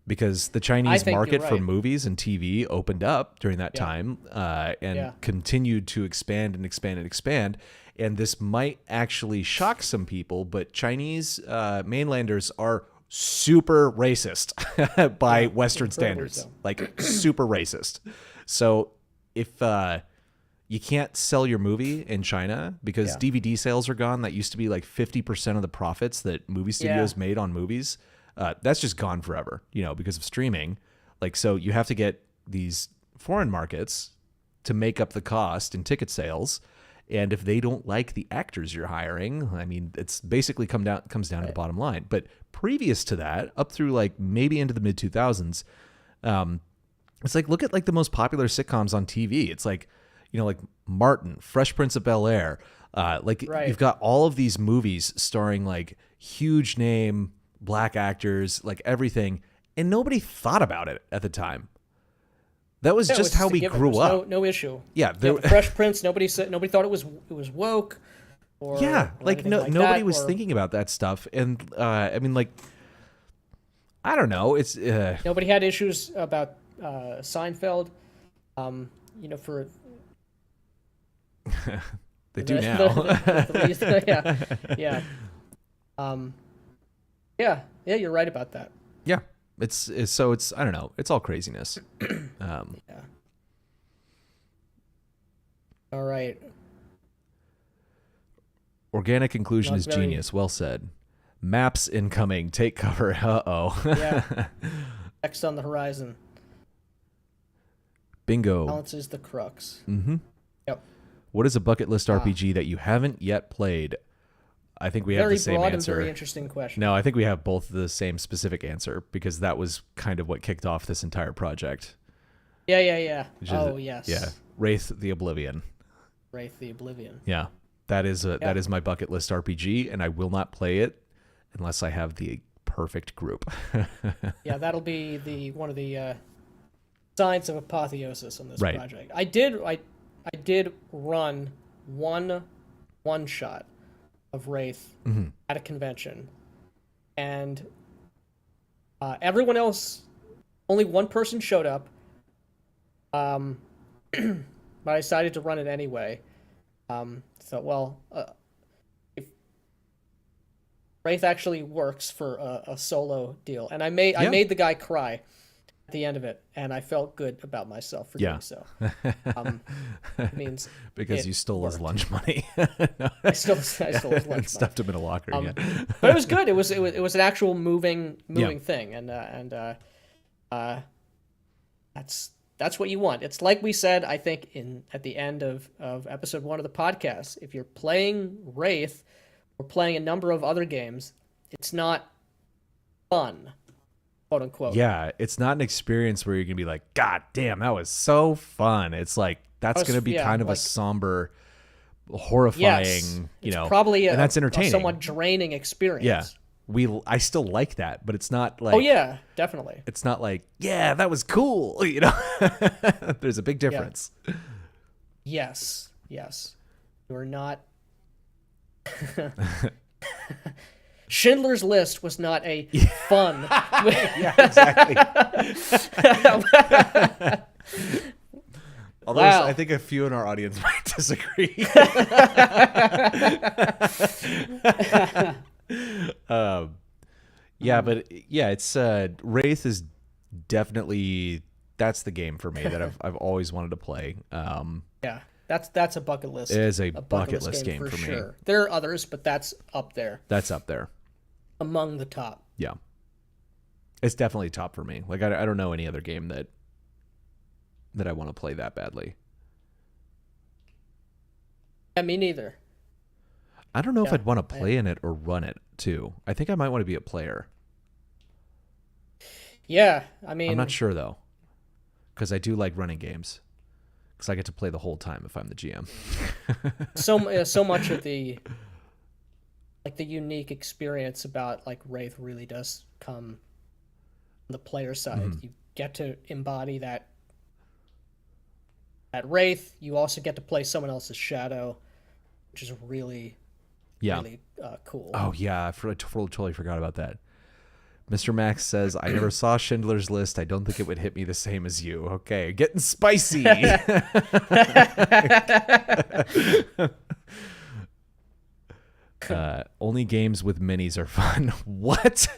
because the Chinese market for movies and TV opened up during that time and continued to expand and expand and expand. And this might actually shock some people, but Chinese mainlanders are super racist by Western standards, like super racist. So if you can't sell your movie in China because DVD sales are gone. That used to be like 50% of the profits that movie studios made on movies. That's just gone forever, because of streaming. Like, so you have to get these foreign markets to make up the cost in ticket sales. And if they don't like the actors you're hiring, I mean, it's basically comes down to the bottom line. But previous to that, up through like maybe into the mid 2000s, it's like, look at like the most popular sitcoms on TV. It's like, like Martin, Fresh Prince of Bel-Air. You've got all of these movies starring like huge name black actors, like everything. And nobody thought about it at the time. That was just how we grew up. No issue. Yeah. Fresh Prince, nobody thought it was woke. Or nobody was thinking about that stuff. And I mean, like, I don't know. It's nobody had issues about Seinfeld. For they do now. You're right about that. Yeah, it's I don't know. It's all craziness. All right. Organic inclusion is genius. Well said. Maps incoming. Take cover. Uh-oh. Yeah. Next on the horizon. Bingo. Balance is the crux. Mm-hmm. Yep. What is a bucket list RPG that you haven't yet played? I think we have the same very broad answer. and very interesting question. No, I think we have both the same specific answer because that was kind of what kicked off this entire project. Yeah. Oh, yes. Yeah. Wraith the Oblivion. Wraith the Oblivion. Yeah. That is my bucket list RPG, and I will not play it unless I have the perfect group. Yeah, that'll be one of the signs of apotheosis on this right. project. I did run one shot of Wraith at a convention, and everyone else, only one person showed up, but I decided to run it anyway. If Wraith actually works for a solo deal, and I made the guy cry at the end of it, and I felt good about myself for doing so. It means because you stole his lunch money. No. I stole his lunch money. Stuffed him in a locker. But it was good. It was an actual moving thing, and that's what you want. It's like we said, I think, at the end of episode 1 of the podcast. If you're playing Wraith or playing a number of other games, it's not fun, quote unquote. Yeah, it's not an experience where you're gonna be like, God damn, that was so fun. It's like that's gonna be kind of a somber, horrifying, probably and that's entertaining. A somewhat draining experience. Yeah. I still like that, but it's not like... Oh, yeah, definitely. It's not like, yeah, that was cool, There's a big difference. Yeah. Yes. You're not... Schindler's List was not a fun... Yeah, exactly. Although I think a few in our audience might disagree. It's Wraith is definitely that's the game for me that I've always wanted to play. Yeah, that's a bucket list. It is a bucket list game for me. There are others, but that's up there. That's up there, among the top. Yeah, it's definitely top for me. Like I don't know any other game that I want to play that badly. Yeah, me neither. I don't know if I'd want to play in it or run it too. I think I might want to be a player. Yeah, I mean, I'm not sure though, because I do like running games, because I get to play the whole time if I'm the GM. so much of the unique experience about like Wraith really does come on the player side. Mm-hmm. You get to embody that Wraith. You also get to play someone else's shadow, which is really cool. Oh yeah, I totally forgot about that. Mr. Max says, I never saw Schindler's List. I don't think it would hit me the same as you. Okay, getting spicy. Only games with minis are fun. What?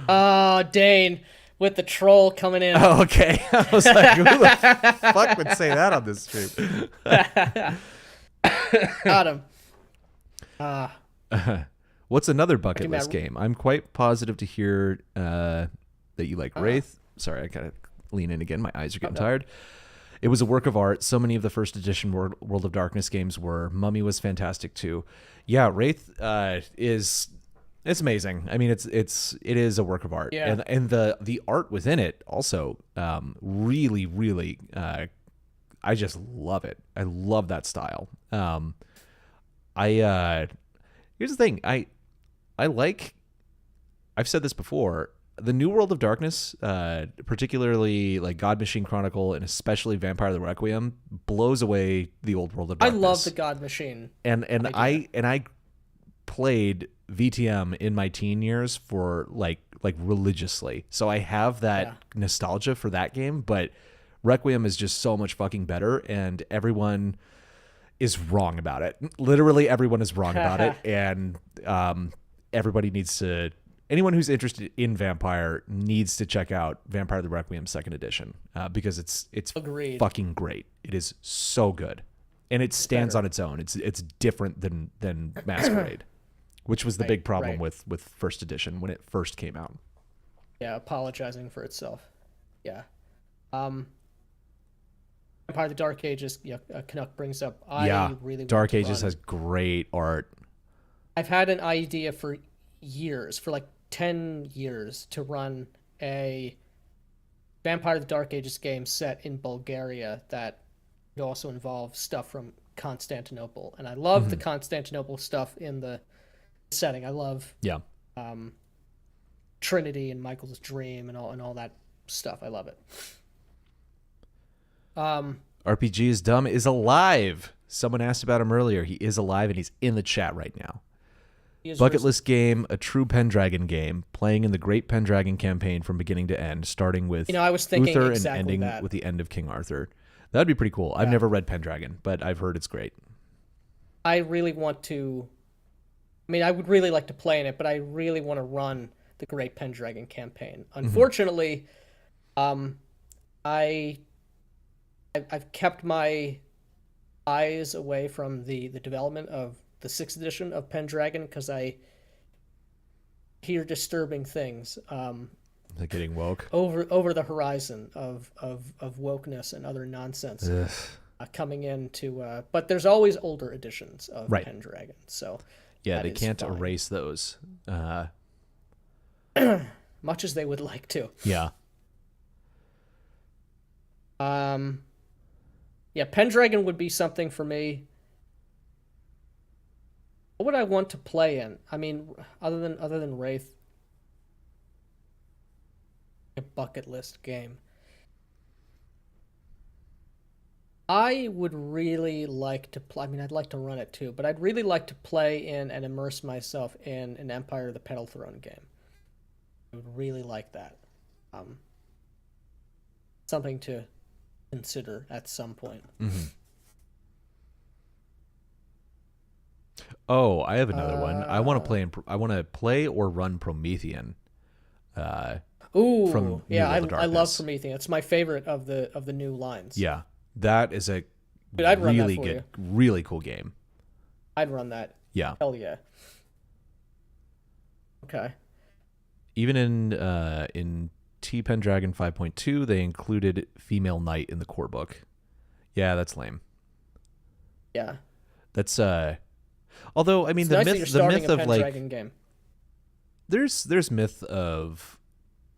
Oh, Dane, with the troll coming in. Oh, okay. I was like, who the fuck would say that on this stream? Got him. What's another bucket list game? I'm quite positive to hear that you like Wraith. Sorry, I gotta lean in again. My eyes are getting tired. It was a work of art. So many of the first edition World of Darkness games were. Mummy was fantastic too. Yeah, Wraith it's amazing. I mean, it is a work of art, and the art within it also really, really. I just love it. I love that style. Here's the thing. I've said this before, the new World of Darkness, particularly like God Machine Chronicle and especially Vampire the Requiem, blows away the old World of Darkness. I love the God Machine. And I played VTM in my teen years for like religiously. So I have that nostalgia for that game, but Requiem is just so much fucking better, and everyone is wrong about it. Literally everyone is wrong about it, and everybody needs to anyone who's interested in Vampire needs to check out Vampire the Requiem 2nd Edition because it's Agreed. fucking great. It is so good, and it stands on its own. It's different than Masquerade, which was the big problem with 1st edition when it first came out. Yeah, apologizing for itself. Yeah. Vampire the Dark Ages, Canuck brings up. I really Dark Ages has great art. I've had an idea for years, for like 10 years, to run a Vampire the Dark Ages game set in Bulgaria that would also involve stuff from Constantinople. And I love the Constantinople stuff in the setting. I love Trinity and Michael's Dream and all that stuff. I love it. RPG is Dumb is alive. Someone asked about him earlier. He is alive and he's in the chat right now. Bucket list game, a true Pendragon game, playing in the Great Pendragon campaign from beginning to end, starting with I was thinking Uther exactly and ending that. with the end of King Arthur. That'd be pretty cool. I've never read Pendragon, but I've heard it's great. I really want to. I mean, I would really like to play in it, but I really want to run the Great Pendragon campaign. Unfortunately, I've kept my eyes away from the development of the 6th edition of Pendragon because I hear disturbing things. Like getting woke over the horizon of wokeness and other nonsense coming into. But there's always older editions of Pendragon, so yeah, they can't erase those. Much as they would like to. Yeah. Yeah, Pendragon would be something for me. What would I want to play in? I mean, other than Wraith, a bucket list game. I would really like to play. I mean, I'd like to run it too, but I'd really like to play in and immerse myself in an Empire of the Petal Throne game. I would really like that. Something to consider at some point. Oh, I have another one. I want to play or run Promethean. Ooh, yeah, I love Promethean. It's my favorite of the new lines. Yeah, that is a really cool game. I'd run that. Yeah. Hell yeah. Okay. Even in T Pendragon 5.2, they included female knight in the core book. Yeah, that's lame. Yeah. That's although I mean the myth of like game. There's myth of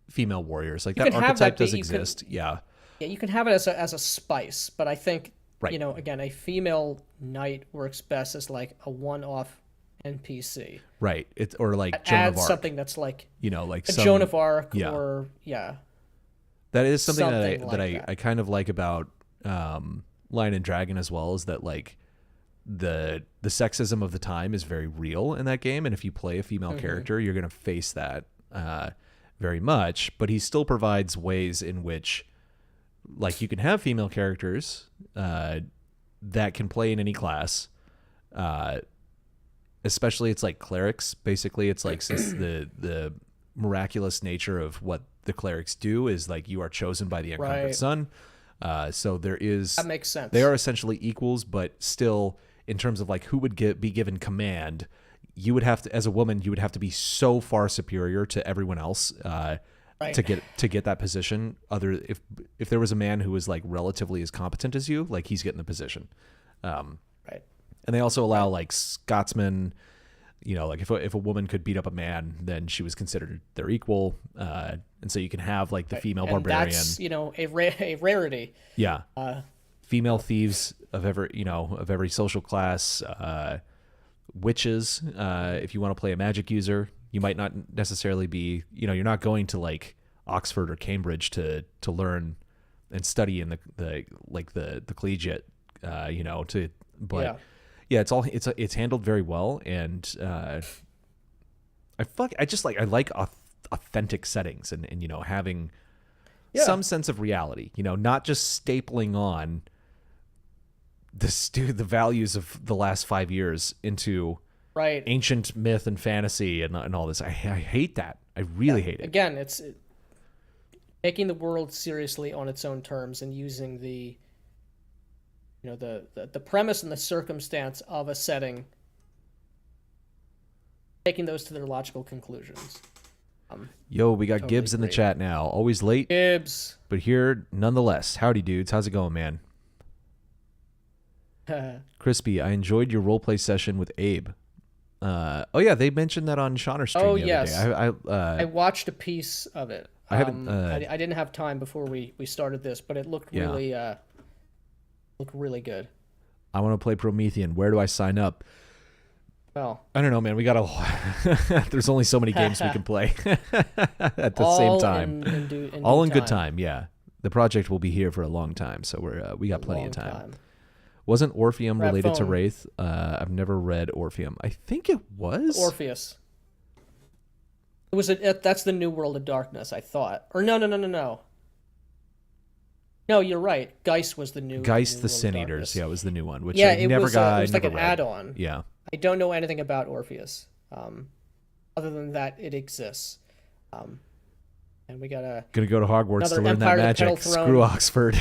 female warriors, like that archetype does exist. Yeah, you can have it as a spice, but I think again, a female knight works best as like a one-off NPC. Right. It's or like Joan of Arc. Something that's like like a Joan of Arc or That is something that I kind of like about Lion and Dragon as well, is that like the sexism of the time is very real in that game, and if you play a female character, you're going to face that very much, but he still provides ways in which like you can have female characters that can play in any class, especially it's like clerics. Basically, it's like since the miraculous nature of what the clerics do is like you are chosen by the unconquered sun. So there is that makes sense. They are essentially equals, but still in terms of like who would be given command, you would have to, as a woman, you would have to be so far superior to everyone else to get that position. If there was a man who was like relatively as competent as you, like he's getting the position. Right. And they also allow like Scotsmen, like if a woman could beat up a man, then she was considered their equal. And so you can have like the female barbarian. That's, a rarity. Yeah. Female thieves of every social class, witches. If you want to play a magic user, you might not necessarily be, you're not going to like Oxford or Cambridge to learn and study in the collegiate, it's handled very well. And I like authentic settings and having some sense of reality, not just stapling on the values of the last 5 years into right, ancient myth and fantasy and all this. I hate that. I really hate it. Again, it's taking the world seriously on its own terms and using the premise and the circumstance of a setting, taking those to their logical conclusions. Yo, we got totally Gibbs in the chat now. Always late, Gibbs, but here nonetheless. Howdy, dudes. How's it going, man? Crispy, I enjoyed your roleplay session with Abe. Oh yeah, they mentioned that on Shauner's stream the other day. I watched a piece of it. I haven't. I didn't have time before we started this, but it looked really good. I want to play Promethean. Where do I sign up? Well, I don't know, man. We got there's only so many games we can play at the same time. All in good time. Yeah, the project will be here for a long time, so we got plenty of time. Wasn't Orpheum related to Wraith? I've never read Orpheum. I think it was Orpheus. It was that's the New World of Darkness, I thought. Or no. No, you're right. Geist was the new. Geist the Sin Eaters. Yeah, it was the new one. Which I never got. It was like an add-on. Yeah. I don't know anything about Orpheus, other than that it exists. And we gonna go to Hogwarts to learn that magic. Screw Oxford.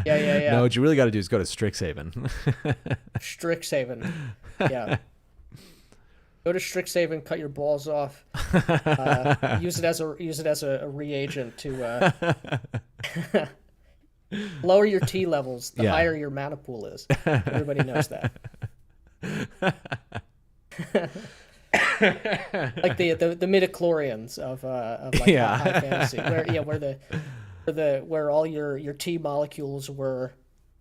Yeah. No, what you really got to do is go to Strixhaven. Strixhaven. Yeah. Go to Strixhaven, cut your balls off. Use it as a reagent to lower your T levels. The higher your mana pool is. Everybody knows that. Like the midichlorians of like high fantasy, where all your T molecules were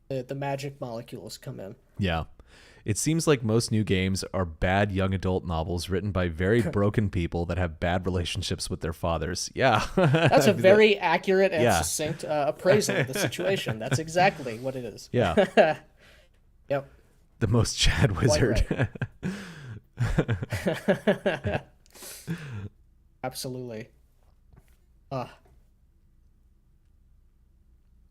the magic molecules come in. Yeah. It seems like most new games are bad young adult novels written by very broken people that have bad relationships with their fathers. Yeah. That's a very accurate and succinct appraisal of the situation. That's exactly what it is. Yeah. Yep. The most Chad wizard. Right. Absolutely. A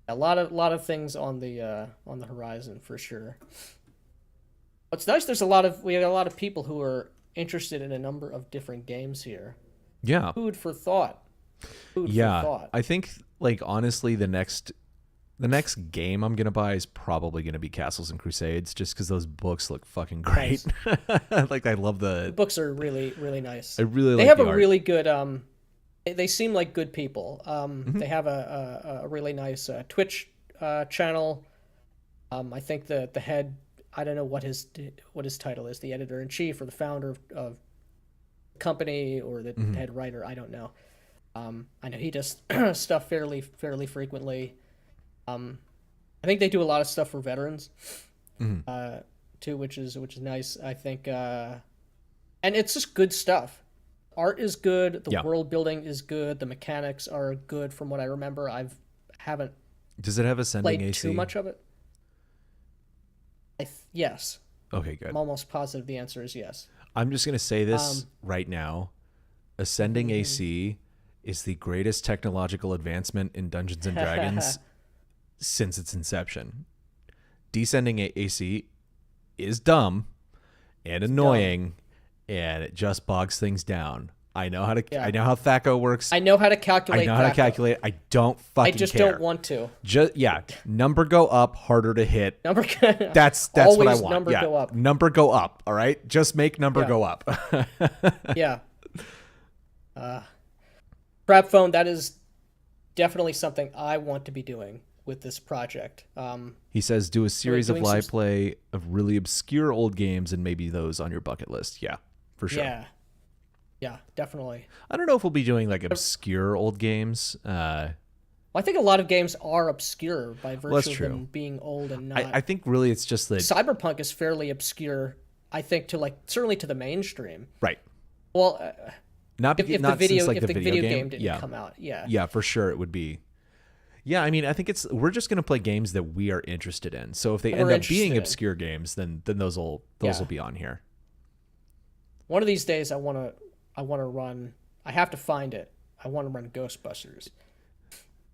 lot of things on the horizon for sure. What's nice, we have a lot of people who are interested in a number of different games here. Yeah. Food for thought. I think, like, honestly, the next game I'm gonna buy is probably gonna be Castles and Crusades, just because those books look fucking great. Nice. Like, I love the books are really, really nice. I really they like have the a art. Really good they seem like good people. They have a really nice Twitch channel. I think the head, I don't know what his title is, the editor-in-chief or the founder of the company or the head writer, I don't know. I know he does stuff fairly frequently. I think they do a lot of stuff for veterans too, which is nice. I think and it's just good stuff. Art is good, the world building is good, the mechanics are good from what I remember. Haven't Does it have ascending played AC? Too much of it? Yes. Okay, good. I'm almost positive the answer is yes. I'm just going to say this right now. Ascending AC is the greatest technological advancement in Dungeons & Dragons since its inception. Descending AC is dumb and annoying, and it just bogs things down. I know how to. I know how THAC0 works. I know how to calculate. I don't fucking care. I just don't want to. Number go up, harder to hit. Number. That's what I want. Number go up. Number go up. All right, just make number go up. Yeah. Crap phone. That is definitely something I want to be doing with this project. He says, do a series of live play of really obscure old games and maybe those on your bucket list. Yeah, for sure. Yeah, definitely. I don't know if we'll be doing like obscure old games. I think a lot of games are obscure by virtue of them being old and not. I think really it's just that Cyberpunk is fairly obscure. I think certainly to the mainstream. Right. Well, if the video game didn't come out, yeah, for sure it would be. Yeah, I mean, I think we're just gonna play games that we are interested in. So if they end up being obscure games, then those will be on here. One of these days, I want to run. I have to find it. I want to run Ghostbusters.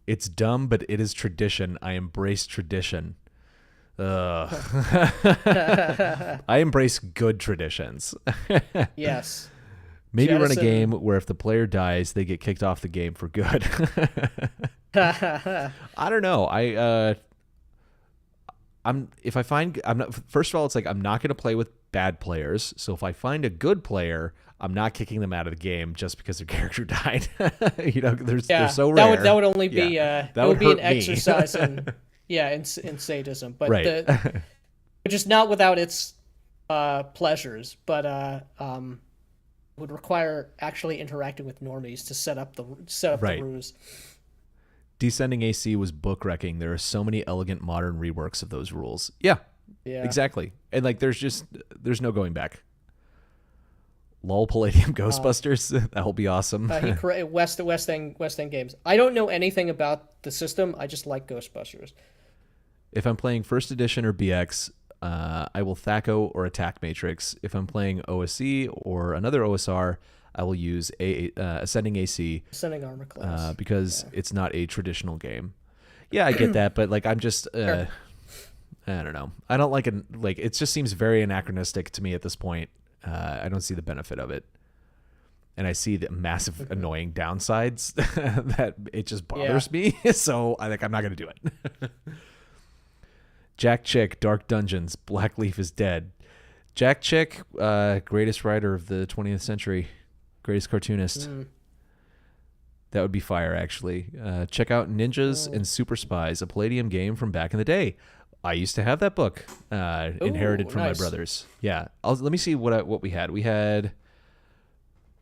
It's dumb, but it is tradition. I embrace tradition. I embrace good traditions. Yes. Maybe run a game where if the player dies, they get kicked off the game for good. I don't know. First of all, it's like I'm not going to play with bad players. So if I find a good player, I'm not kicking them out of the game just because their character died. They're so rare. That would only be that would be an exercise in sadism, but right. which is not without its pleasures, but would require actually interacting with normies to set up the ruse. Descending AC was book wrecking. There are so many elegant modern reworks of those rules. Yeah, exactly. And like, there's no going back. LOL Palladium Ghostbusters. That'll be awesome. West End Games. I don't know anything about the system. I just like Ghostbusters. If I'm playing First Edition or BX, I will THACO or Attack Matrix. If I'm playing OSE or another OSR, I will use Ascending AC. Ascending Armor Class. Because it's not a traditional game. Yeah, I get that, but like I'm just I don't know. I don't like it just seems very anachronistic to me at this point. I don't see the benefit of it. And I see the massive annoying downsides that it just bothers me. So I'm not going to do it. Jack Chick, Dark Dungeons, Black Leaf is dead. Jack Chick, greatest writer of the 20th century, greatest cartoonist. That would be fire, actually. Check out Ninjas and Super Spies, a Palladium game from back in the day. I used to have that book, inherited from my brothers. Yeah, let me see what we had. We had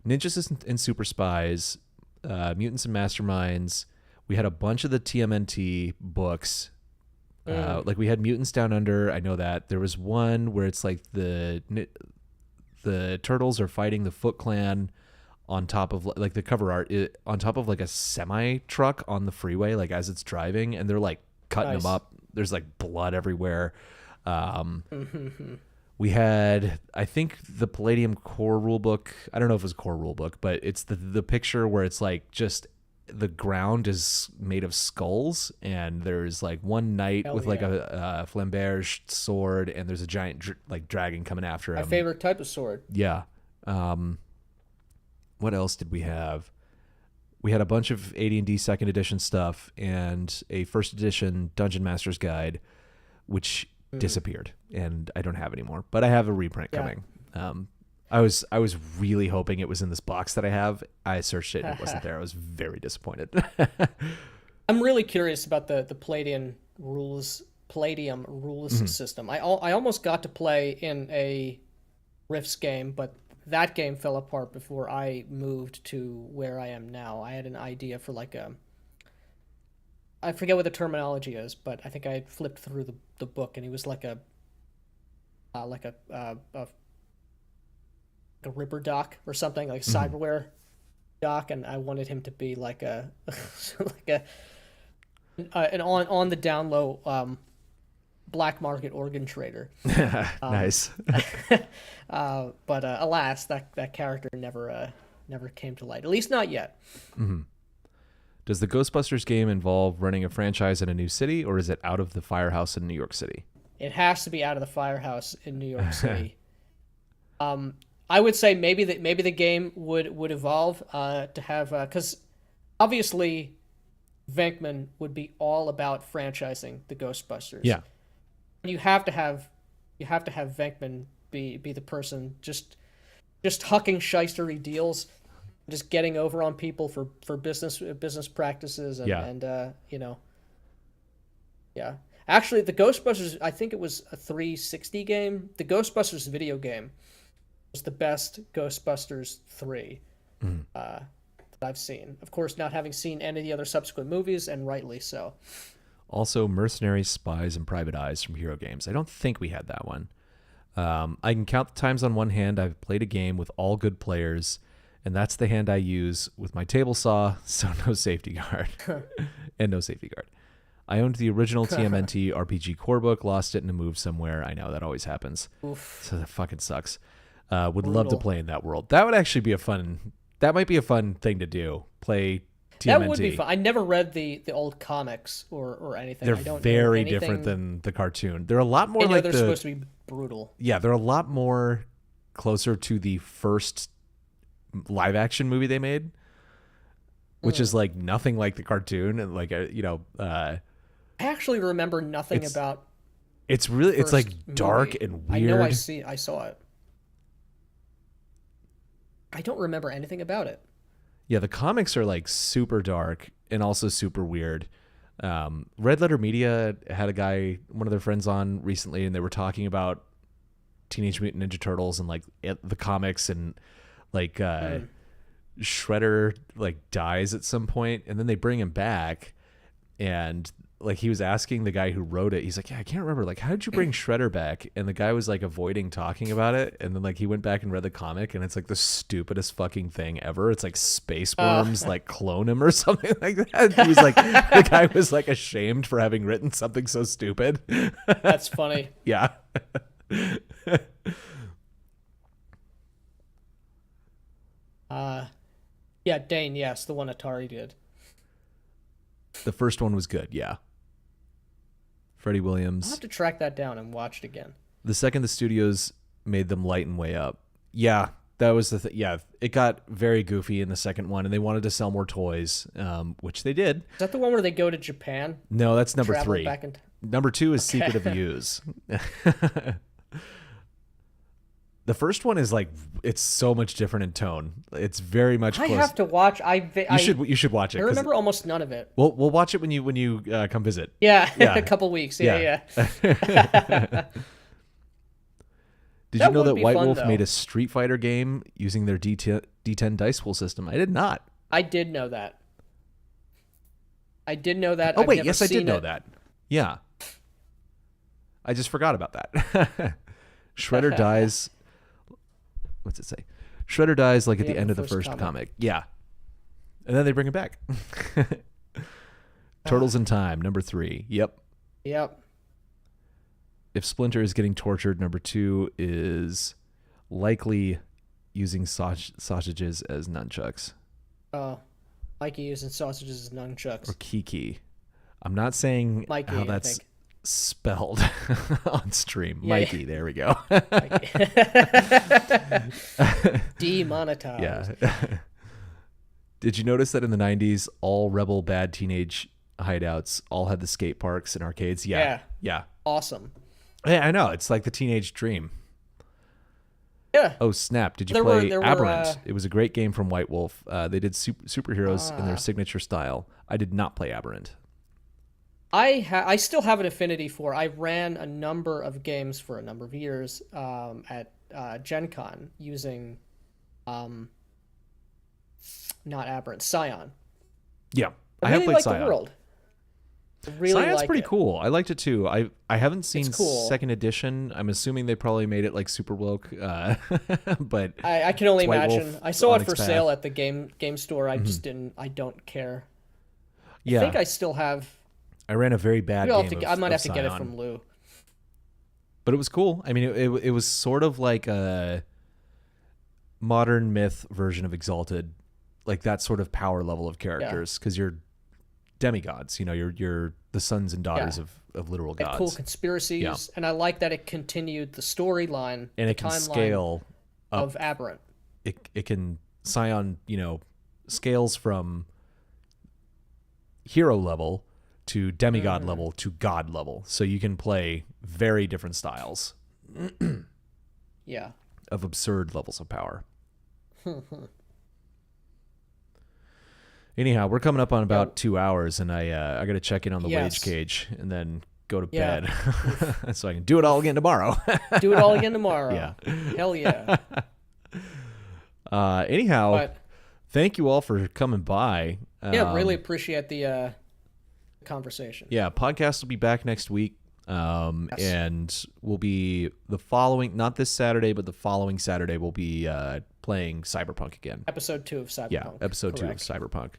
Ninjas and Super Spies, Mutants and Masterminds. We had a bunch of the TMNT books. Like we had Mutants Down Under. I know that there was one where it's like the turtles are fighting the Foot Clan on top of like the cover art on top of like a semi truck on the freeway, like as it's driving, and they're like cutting them up. There's like blood everywhere. We had, I think, the Palladium core rulebook. I don't know if it was a core rulebook, but it's the picture where it's like just the ground is made of skulls, and there's like one knight with like a flamberge sword, and there's a giant dragon coming after him. My favorite type of sword. Yeah. What else did we have? We had a bunch of AD&D second edition stuff and a first edition Dungeon Master's Guide, which disappeared, and I don't have anymore. But I have a reprint coming. I was really hoping it was in this box that I have. I searched it and it wasn't there. I was very disappointed. I'm really curious about the Palladium rules system. I almost got to play in a Rifts game, but that game fell apart before I moved to where I am now. I had an idea for like I forget what the terminology is, but I think I had flipped through the book, and he was like a ripper doc or something, like a cyberware doc, and I wanted him to be like an on the down low black market organ trader. Nice. But alas, that character never came to light, at least not yet. Does the Ghostbusters game involve running a franchise in a new city, or is it out of the firehouse in New York City? It has to be out of the firehouse in New York City. I would say maybe the game would evolve to have, because obviously Venkman would be all about franchising the Ghostbusters. Yeah. You have to have Venkman be the person just hucking shystery deals, just getting over on people for business practices and Actually, the Ghostbusters, I think it was a 360 game. The Ghostbusters video game was the best Ghostbusters 3 that I've seen. Of course, not having seen any of the other subsequent movies, and rightly so. Also, Mercenaries, Spies, and Private Eyes from Hero Games. I don't think we had that one. I can count the times on one hand I've played a game with all good players, and that's the hand I use with my table saw, so no safety guard. And no safety guard. I owned the original TMNT RPG core book, lost it in a move somewhere. I know, that always happens. Oof. So that fucking sucks. Would love to play in that world. That would actually be that might be a fun thing to do. Play That would be fun. I never read the old comics or anything. They're I don't very know different than the cartoon. They're a lot more like they're supposed to be brutal. Yeah, they're a lot more closer to the first live action movie they made, which is like nothing like the cartoon, and like I actually remember nothing about. It's really it's like dark and weird. I know I saw it. I don't remember anything about it. Yeah, the comics are like super dark and also super weird. Red Letter Media had one of their friends on recently, and they were talking about Teenage Mutant Ninja Turtles and like the comics, and like Shredder like dies at some point, and then they bring him back, and like he was asking the guy who wrote it, he's like, yeah, I can't remember, like, how did you bring Shredder back? And the guy was like avoiding talking about it, and then like he went back and read the comic, and it's like the stupidest fucking thing ever. It's like space worms like clone him or something like that. He was like, the guy was like ashamed for having written something so stupid. That's funny. Yeah. Yeah, Dane, yes, the one Atari did. The first one was good, yeah. Freddie Williams. I'll have to track that down and watch it again. The second the studios made them lighten way up. Yeah, that was the thing. Yeah, it got very goofy in the second one, and they wanted to sell more toys, which they did. Is that the one where they go to Japan? No, that's number 3. Number 2 is Secret of Use. The first one is like, it's so much different in tone. It's very much close. I have to watch. You should watch it. I remember almost none of it. We'll watch it when you come visit. Yeah, a couple weeks. Yeah. Did you know that White Wolf made a Street Fighter game using their D10 dice pool system? I did not. I did know that. Oh, wait, yes, I did know that. Yeah. I just forgot about that. Shredder dies. What's it say? Shredder dies like at the end of the first comic. Yeah. And then they bring him back. Turtles in Time, number 3. Yep. If Splinter is getting tortured, number 2 is likely using sausages as nunchucks. Oh, Mikey using sausages as nunchucks. Or Kiki. I'm not saying Mikey, how that's spelled on stream. Mikey, yeah. There we go. Demonetized. Yeah. Did you notice that in the 90s, all Rebel Bad Teenage hideouts all had the skate parks and arcades? Yeah. Awesome. Yeah, I know. It's like the teenage dream. Yeah. Oh, snap. Did you play Aberrant? It was a great game from White Wolf. They did superheroes in their signature style. I did not play Aberrant. I still have an affinity for. I ran a number of games for a number of years at Gen Con using, not Aberrant, Scion. Yeah, I have played like Scion. The world. I really Scion's like pretty it. cool. I liked it too. I haven't seen cool. second edition. I'm assuming they probably made it like super woke, but I can only imagine. I saw it for Path. sale at the game store. I just didn't. I don't care. Yeah, I think I still have. I ran a very bad game. I might have to Scion. get it from Lou. But it was cool. I mean, it was sort of like a modern myth version of Exalted, like that sort of power level of characters, because you're demigods. You know, you're the sons and daughters of literal gods. Cool conspiracies, and I like that it continued the storyline and it can scale up. Of Aberrant. It can Scion, scales from hero level to demigod level to god level, so you can play very different styles. Yeah. Of absurd levels of power. Anyhow, we're coming up on about 2 hours, and I got to check in on the wage cage and then go to bed, so I can do it all again tomorrow. Do it all again tomorrow. Yeah. Hell yeah. Anyhow, thank you all for coming by. Really appreciate the conversation. Yeah, podcast will be back next week. And we'll be the following, not this Saturday, but the following Saturday, we'll be playing Cyberpunk again. Episode 2 of Cyberpunk. Yeah, episode 2 of Cyberpunk.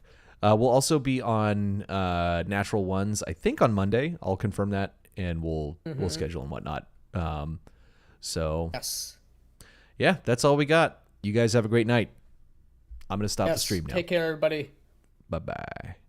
We'll also be on Natural Ones, I think on Monday. I'll confirm that, and we'll schedule and whatnot. So yeah, that's all we got. You guys have a great night. I'm going to stop the stream now. Take care, everybody. Bye-bye.